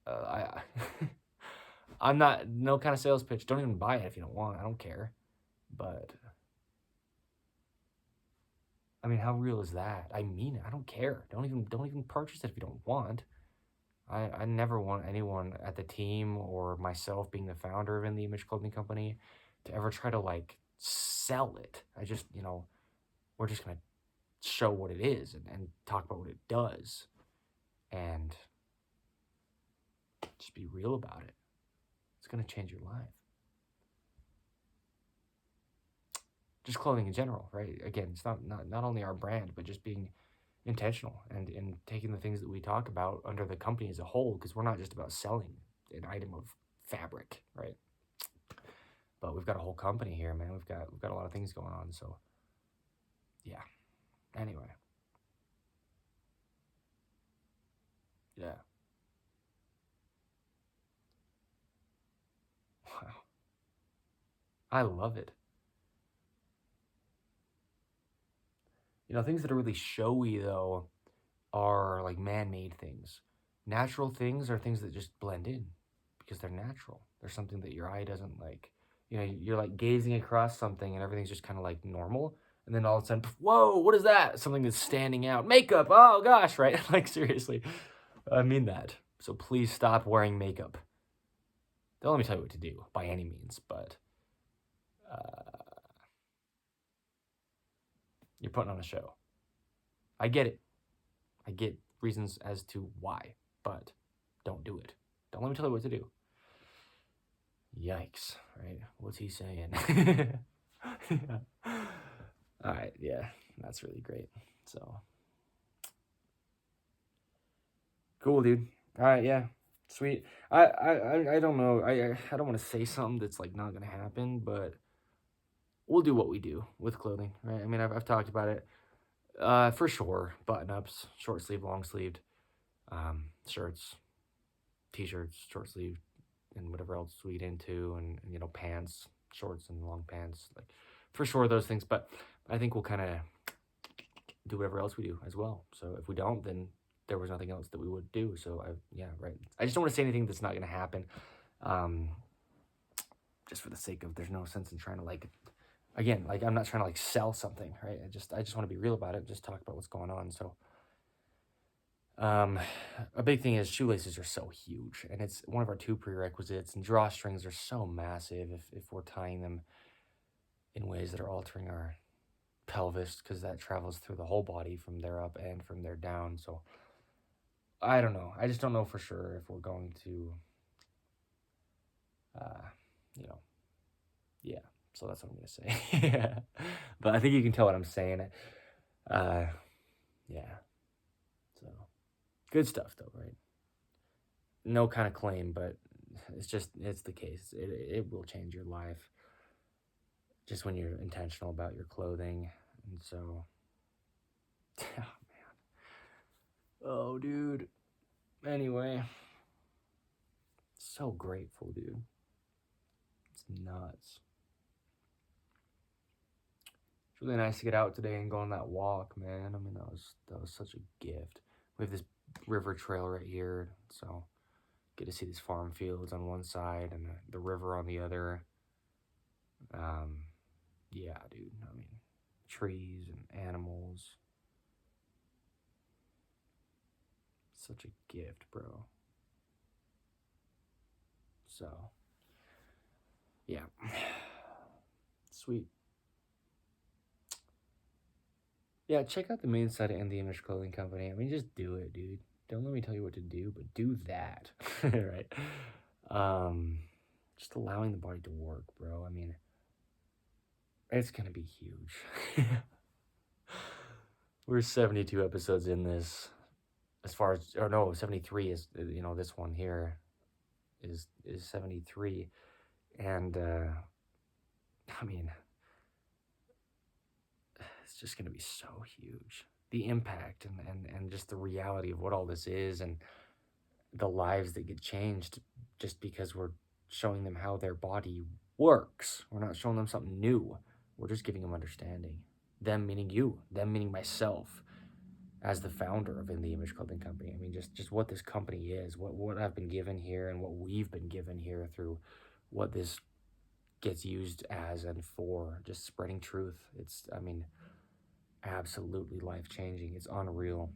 I I'm not, no kind of sales pitch. Don't even buy it if you don't want. I don't care. But I mean, how real is that? I mean it. I don't care. Don't even purchase it if you don't want. I never want anyone at the team or myself being the founder of In the Image Clothing Company to ever try to like sell it. I just, you know, we're just gonna show what it is and talk about what it does and just be real about it. It's gonna change your life. Just clothing in general, right? Again, it's not only our brand, but just being intentional and taking the things that we talk about under the company as a whole, because we're not just about selling an item of fabric, right? But we've got a whole company here, man. We've got a lot of things going on. So yeah. Anyway. Yeah. Wow. I love it. You know, things that are really showy though are like man-made things. Natural things are things that just blend in because they're natural. They're something that your eye doesn't like. You know, you're like gazing across something and everything's just kind of like normal. And then all of a sudden, whoa, what is that? Something that's standing out. Makeup. Oh gosh, right? Like seriously. I mean that. So please stop wearing makeup. Don't let me tell you what to do by any means, but you're putting on a show. I get it. I get reasons as to why, but don't do it. Don't let me tell you what to do. Yikes, right? What's he saying? Yeah. All right, yeah, that's really great. So cool, dude. All right, yeah, sweet. I don't know. I don't want to say something that's like not gonna happen, but we'll do what we do with clothing, right? I mean, I've talked about it. For sure, button ups, short sleeve, long sleeved, shirts, t-shirts, short sleeve, and whatever else we get into, and you know, pants, shorts and long pants, like for sure those things. But I think we'll kind of do whatever else we do as well. So if we don't, then there was nothing else that we would do. So yeah, right. I just don't want to say anything that's not going to happen. Just for the sake of, there's no sense in trying to like, again, like I'm not trying to like sell something, right? I just want to be real about it. Just talk about what's going on. So a big thing is shoelaces are so huge, and it's one of our 2 prerequisites, and drawstrings are so massive if we're tying them in ways that are altering our pelvis, because that travels through the whole body from there up and from there down. So I don't know. I just don't know for sure if we're going to, you know, yeah. So that's what I'm going to say. Yeah. But I think you can tell what I'm saying. Yeah. So good stuff though, right? No kind of claim, but it's the case. It will change your life. just when you're intentional about your clothing. And so, oh, man. Oh, dude. Anyway, so grateful, dude. It's nuts. It's really nice to get out today and go on that walk, man. I mean, that was such a gift. We have this river trail right here, so get to see these farm fields on one side and the river on the other. Yeah, dude. I mean, trees and animals. Such a gift, bro. So, yeah. Sweet. Yeah, check out the main site of the Image Clothing Company. I mean, just do it, dude. Don't let me tell you what to do, but do that. Right? Just allowing the body to work, bro. I mean, it's gonna be huge. We're 72 episodes in this. As far as, or no, 73 is, this one here is 73. And, I mean, it's just going to be so huge. The impact and just the reality of what all this is and the lives that get changed just because we're showing them how their body works. We're not showing them something new. We're just giving them understanding. Them meaning you, them meaning myself as the founder of In the Image Clothing Company. I mean, just what this company is, what I've been given here and what we've been given here through what this gets used as and for, just spreading truth. It's, I mean, absolutely life-changing. It's unreal.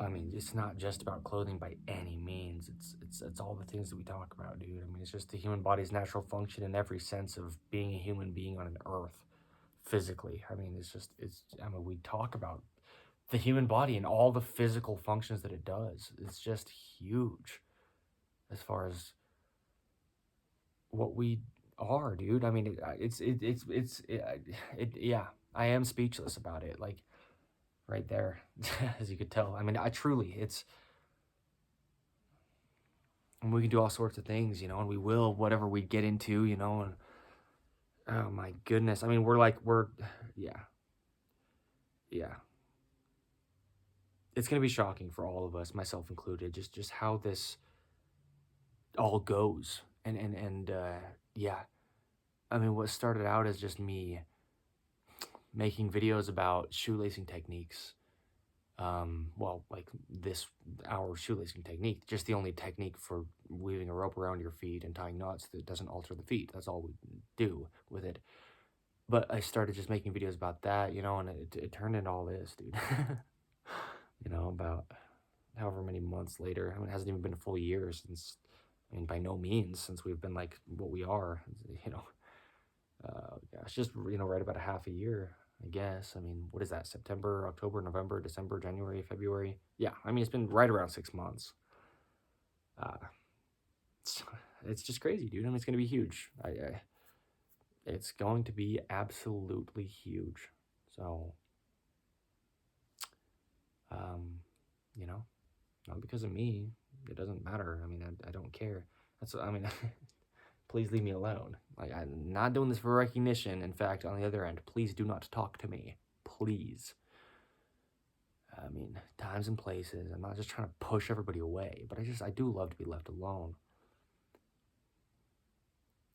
I mean, it's not just about clothing by any means. It's all the things that we talk about, dude. I mean, it's just the human body's natural function in every sense of being a human being on an earth physically. I mean, I mean, we talk about the human body and all the physical functions that it does. It's just huge as far as what we are, dude. I mean, yeah, I am speechless about it. Like, right there, as you could tell. I mean, and we can do all sorts of things, and we will, whatever we get into, and oh my goodness. I mean, yeah. It's going to be shocking for all of us, myself included, just how this all goes. And yeah, I mean, what started out as just me making videos about shoelacing techniques, well, like our shoelacing technique, just the only technique for weaving a rope around your feet and tying knots that doesn't alter the feet. That's all we do with it. But I started just making videos about that, and it turned into all this, dude. About however many months later. I mean, it hasn't even been a full year since, I mean, by no means since we've been like what we are, gosh, just, right about a half a year, I guess. I mean, what is that? September, October, November, December, January, February. Yeah, I mean, it's been right around 6 months. It's just crazy, dude. I mean, it's going to be huge. It's going to be absolutely huge. So, not because of me. It doesn't matter. I mean, I don't care. I mean, please leave me alone. Like, I'm not doing this for recognition. In fact, on the other end, please do not talk to me. Please. I mean, times and places. I'm not just trying to push everybody away, but I do love to be left alone.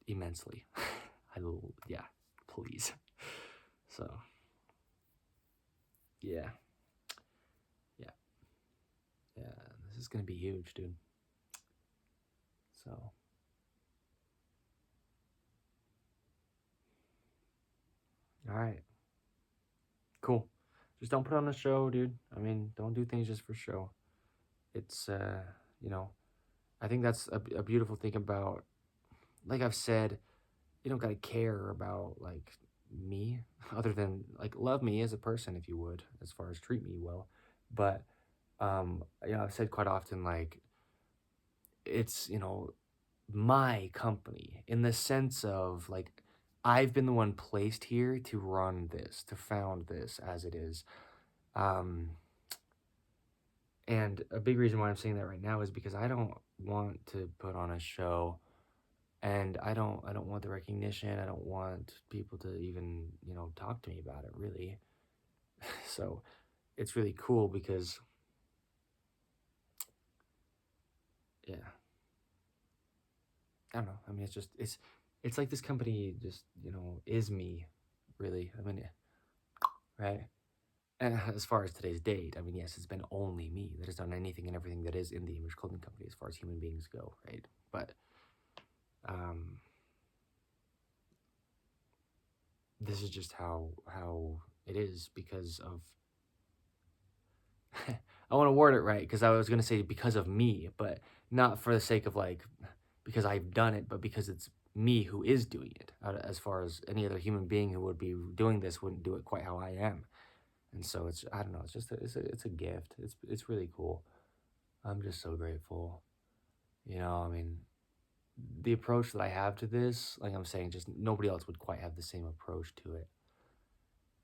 Immensely. Yeah, please. So, yeah. Yeah, this is going to be huge, dude. So, all right. Cool. Just don't put on a show, dude. I mean, don't do things just for show. It's, I think that's a beautiful thing about, like I've said, you don't gotta care about, like, me, other than, like, love me as a person, if you would, as far as treat me well. But, I've said quite often, like, it's, my company in the sense of, like, I've been the one placed here to run this, to found this as it is. And a big reason why I'm saying that right now is because I don't want to put on a show And I don't want the recognition. I don't want people to even, talk to me about it, really. So it's really cool because, yeah, I don't know. I mean, it's like this company just, is me, really. I mean, right? And as far as today's date, I mean, yes, it's been only me that has done anything and everything that is in the Image Clothing Company as far as human beings go, right? But um, this is just how it is because of I want to word it right because I was going to say because of me, but not for the sake of like because I've done it, but because it's me who is doing it. As far as any other human being who would be doing this wouldn't do it quite how I am. And so it's I don't know, it's just it's a gift. It's really cool. I'm just so grateful. I mean, the approach that I have to this, like I'm saying, just nobody else would quite have the same approach to it.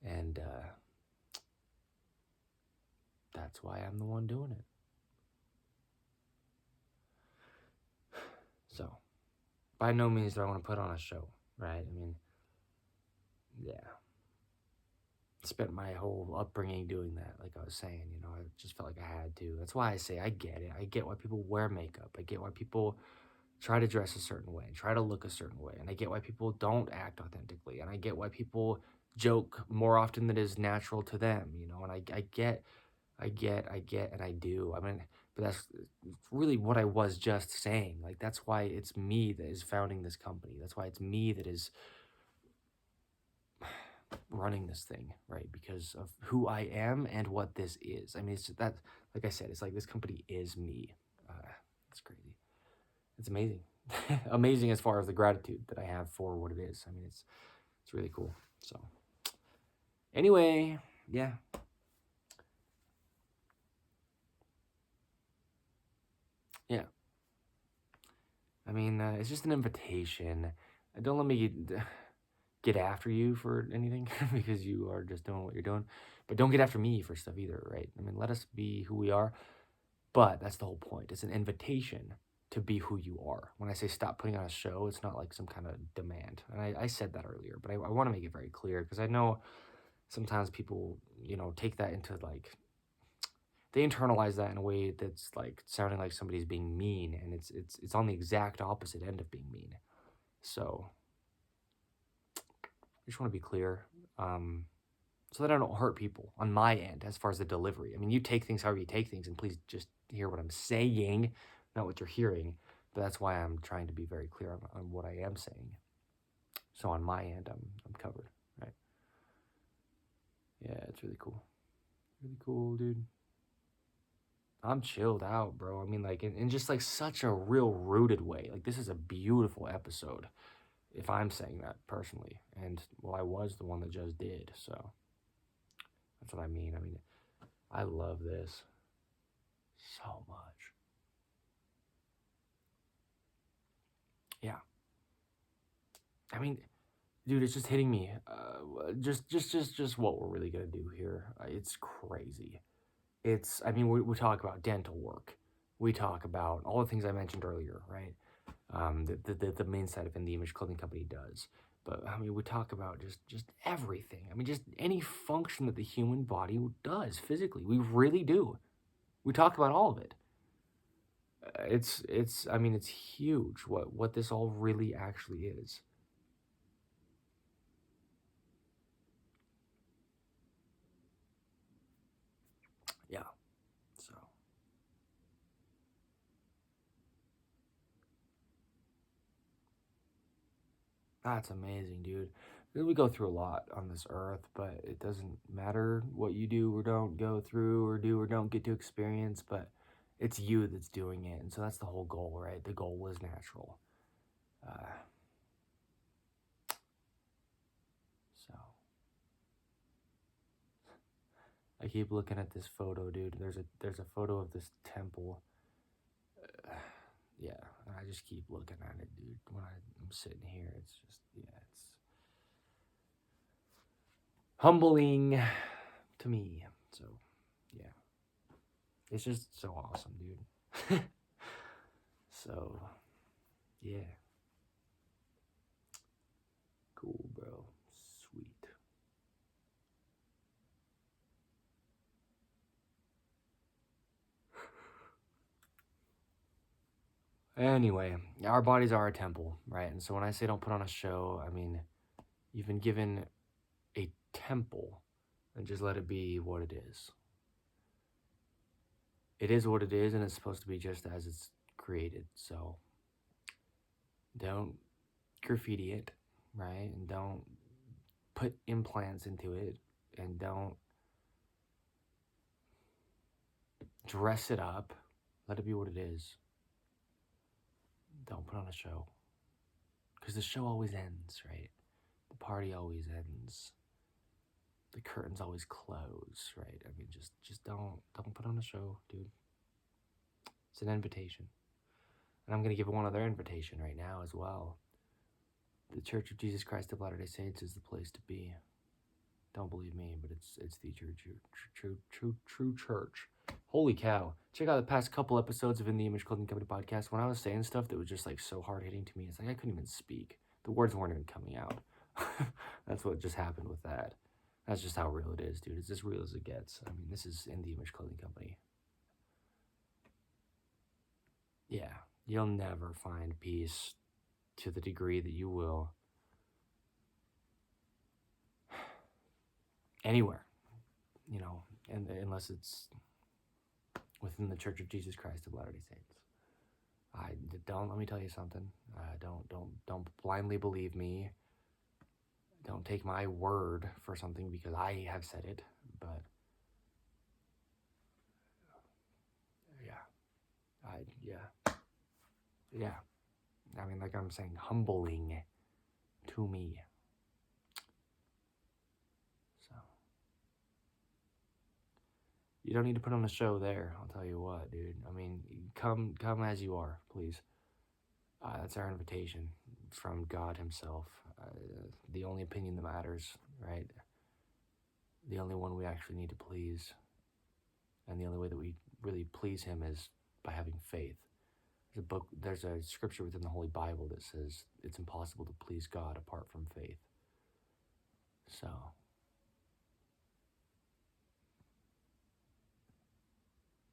And that's why I'm the one doing it. So, by no means do I want to put on a show, right? I mean, yeah. Spent my whole upbringing doing that, like I was saying, I just felt like I had to. That's why I say I get it. I get why people wear makeup. I get why people try to dress a certain way and try to look a certain way. And I get why people don't act authentically. And I get why people joke more often than is natural to them, and I get, and I do. I mean, but that's really what I was just saying. Like, that's why it's me that is founding this company. That's why it's me that is running this thing, right? Because of who I am and what this is. I mean, it's that, like I said, it's like this company is me. It's crazy. It's amazing. Amazing as far as the gratitude that I have for what it is. I mean, it's really cool. So, anyway, yeah. Yeah. I mean, it's just an invitation. Don't let me get after you for anything because you are just doing what you're doing. But don't get after me for stuff either, right? I mean, let us be who we are. But that's the whole point. It's an invitation to be who you are. When I say stop putting on a show, it's not like some kind of demand. And I said that earlier, but I want to make it very clear because I know sometimes people, take that into like, they internalize that in a way that's like sounding like somebody's being mean, and it's on the exact opposite end of being mean. So I just want to be clear, so that I don't hurt people on my end as far as the delivery. I mean, you take things however you take things, and please just hear what I'm saying, not what you're hearing. But that's why I'm trying to be very clear on what I am saying. So on my end, I'm covered, right? Yeah, it's really cool. Really cool, dude. I'm chilled out, bro. I mean, like, in just like such a real rooted way. Like, this is a beautiful episode, if I'm saying that personally. And, well, I was the one that just did, so that's what I mean. I mean, I love this so much. Yeah. I mean, dude, it's just hitting me. Just what we're really gonna do here. It's crazy. I mean, we talk about dental work. We talk about all the things I mentioned earlier, right? The main side of the Image Clothing Company does. But I mean, we talk about just everything. I mean, just any function that the human body does physically. We really do. We talk about all of it. I mean, it's huge what this all really actually is. Yeah. So that's amazing, dude. We go through a lot on this earth, but it doesn't matter what you do or don't go through or do or don't get to experience, but it's you that's doing it. And so that's the whole goal, right? The goal was natural. Uh, so I keep looking at this photo, dude. There's a photo of this temple. Yeah, and I just keep looking at it, dude. When I'm sitting here, it's just, yeah, it's humbling to me. So, yeah, it's just so awesome, dude. So, yeah. Cool, bro. Sweet. Anyway, our bodies are a temple, right? And so when I say don't put on a show, I mean, you've been given a temple, and just let it be what it is. It is what it is, and it's supposed to be just as it's created. So don't graffiti it, right? And don't put implants into it, and don't dress it up. Let it be what it is. Don't put on a show, because the show always ends, right? The party always ends. The curtains always close, right? I mean, just don't put on a show, dude. It's an invitation. And I'm going to give one other invitation right now as well. The Church of Jesus Christ of Latter-day Saints is the place to be. Don't believe me, but it's the true church. Holy cow. Check out the past couple episodes of In the Image Clothing Company podcast. When I was saying stuff that was just like so hard hitting to me, it's like I couldn't even speak. The words weren't even coming out. That's what just happened with that. That's just how real it is, dude. It's as real as it gets. I mean, this is In the Image Clothing Company. Yeah, you'll never find peace to the degree that you will anywhere, and unless it's within the Church of Jesus Christ of Latter-day Saints. Let me tell you something. Don't blindly believe me. Don't take my word for something because I have said it, but yeah. I mean, like I'm saying, humbling to me. So you don't need to put on a show there. I'll tell you what, dude. I mean, come as you are, please. That's our invitation from God himself. The only opinion that matters, right? The only one we actually need to please. And the only way that we really please him is by having faith. There's a scripture within the Holy Bible that says it's impossible to please God apart from faith. So,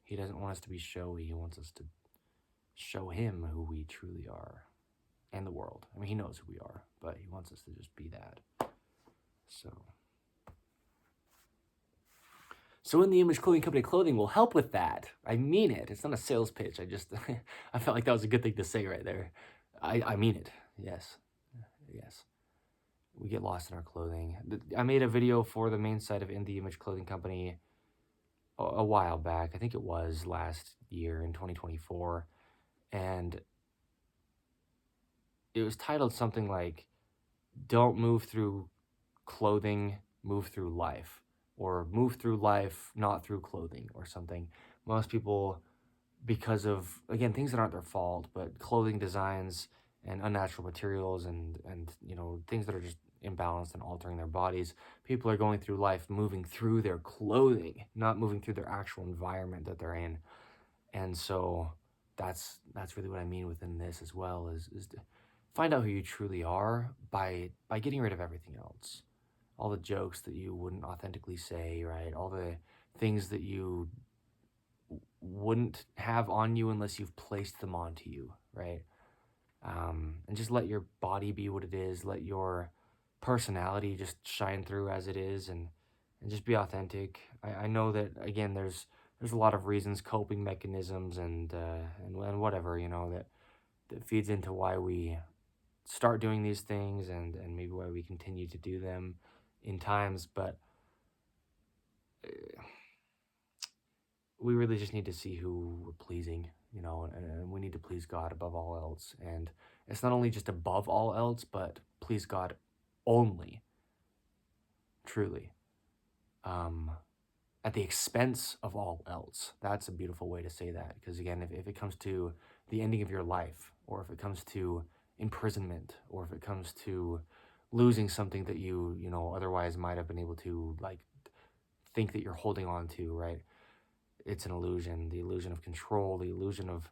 he doesn't want us to be showy. He wants us to show him who we truly are and the world. I mean, he knows who we are, but he wants us to just be that. So In the Image Clothing Company clothing will help with that. I mean it. It's not a sales pitch. I felt like that was a good thing to say right there. I mean it. Yes. We get lost in our clothing. I made a video for the main site of In the Image Clothing Company a while back. I think it was last year in 2024. And it was titled something like, "Don't move through clothing, move through life." Or "Move through life, not through clothing," or something. Most people, because of, again, things that aren't their fault, but clothing designs and unnatural materials and things that are just imbalanced and altering their bodies, people are going through life moving through their clothing, not moving through their actual environment that they're in. And so that's really what I mean within this as well, is to find out who you truly are by getting rid of everything else. All the jokes that you wouldn't authentically say, right? All the things that you wouldn't have on you unless you've placed them onto you, right? And just let your body be what it is. Let your personality just shine through as it is, and just be authentic. I know that, again, there's a lot of reasons, coping mechanisms, and whatever, that feeds into why we start doing these things, and maybe why we continue to do them in times, but we really just need to see who we're pleasing, and we need to please God above all else. And it's not only just above all else, but please God only, truly, at the expense of all else. That's a beautiful way to say that, because again, if it comes to the ending of your life, or if it comes to imprisonment, or if it comes to losing something that you otherwise might have been able to think that you're holding on to, right? It's an illusion, the illusion of control, the illusion of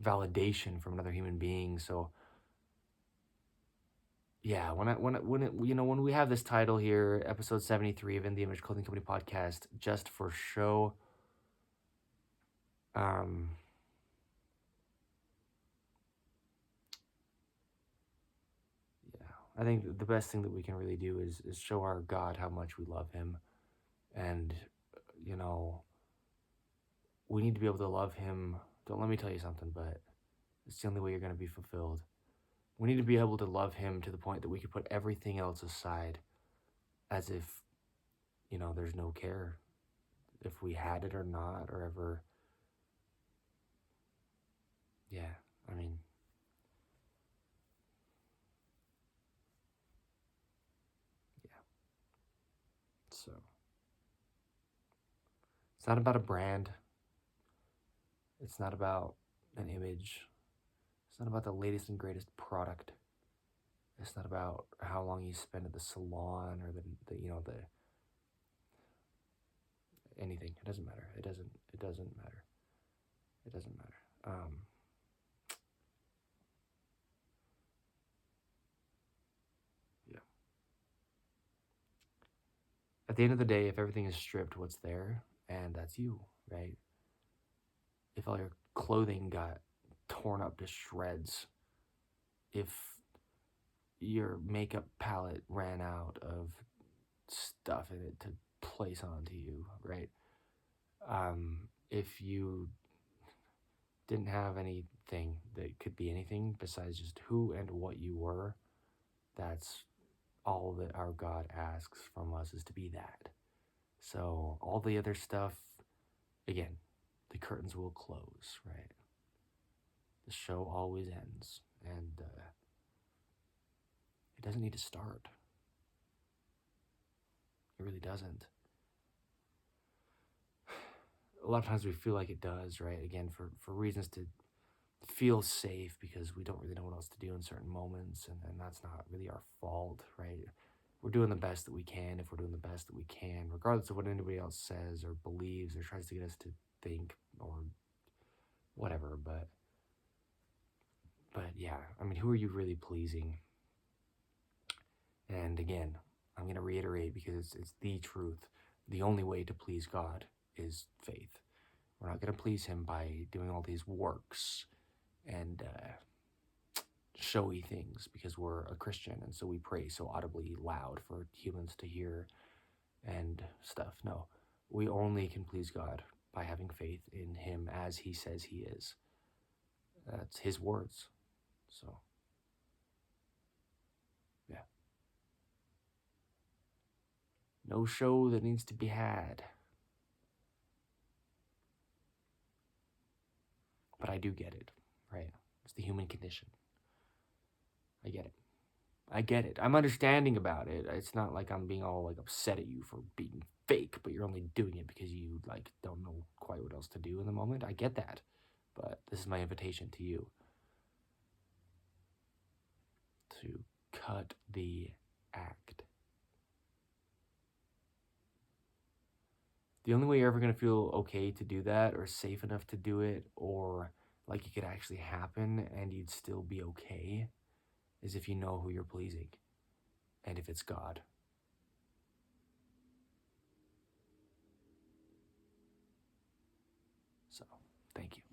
validation from another human being. So yeah, when we have this title here, episode 73 of In the Image Clothing Company podcast, just for show, um, yeah, I think the best thing that we can really do is show our God how much we love him. And, you know, we need to be able to love him. Don't let me tell you something, but it's the only way you're going to be fulfilled. We need to be able to love him to the point that we can put everything else aside as if, there's no care. If we had it or not, or ever. Yeah, I mean, yeah. So, it's not about a brand. It's not about an image. It's not about the latest and greatest product. It's not about how long you spend at the salon or the anything. It doesn't matter. It doesn't matter. It doesn't matter. Yeah. At the end of the day, if everything is stripped, what's there? And that's you, right? If all your clothing got torn up to shreds, if your makeup palette ran out of stuff in it to place onto you, right? If you didn't have anything that could be anything besides just who and what you were, that's all that our God asks from us, is to be that. So all the other stuff, again, the curtains will close, right? The show always ends, and it doesn't need to start. It really doesn't. A lot of times we feel like it does, right? Again, for reasons to feel safe, because we don't really know what else to do in certain moments, and that's not really our fault, right? We're doing the best that we can if we're doing the best that we can, regardless of what anybody else says or believes or tries to get us to think or whatever. But yeah, I mean, who are you really pleasing? And again, I'm going to reiterate, because it's the truth. The only way to please God is faith. We're not going to please him by doing all these works and showy things because we're a Christian, and so we pray so audibly loud for humans to hear and stuff. No, we only can please God by having faith in him as he says he is. That's his words. So, yeah. No show that needs to be had. But I do get it, right? It's the human condition. I get it. I get it. I'm understanding about it. It's not like I'm being all like upset at you for being fake, but you're only doing it because you like don't know quite what else to do in the moment. I get that. But this is my invitation to you to cut the act. The only way you're ever going to feel okay to do that, or safe enough to do it, or like it could actually happen and you'd still be okay, is if you know who you're pleasing and if it's God. So, thank you.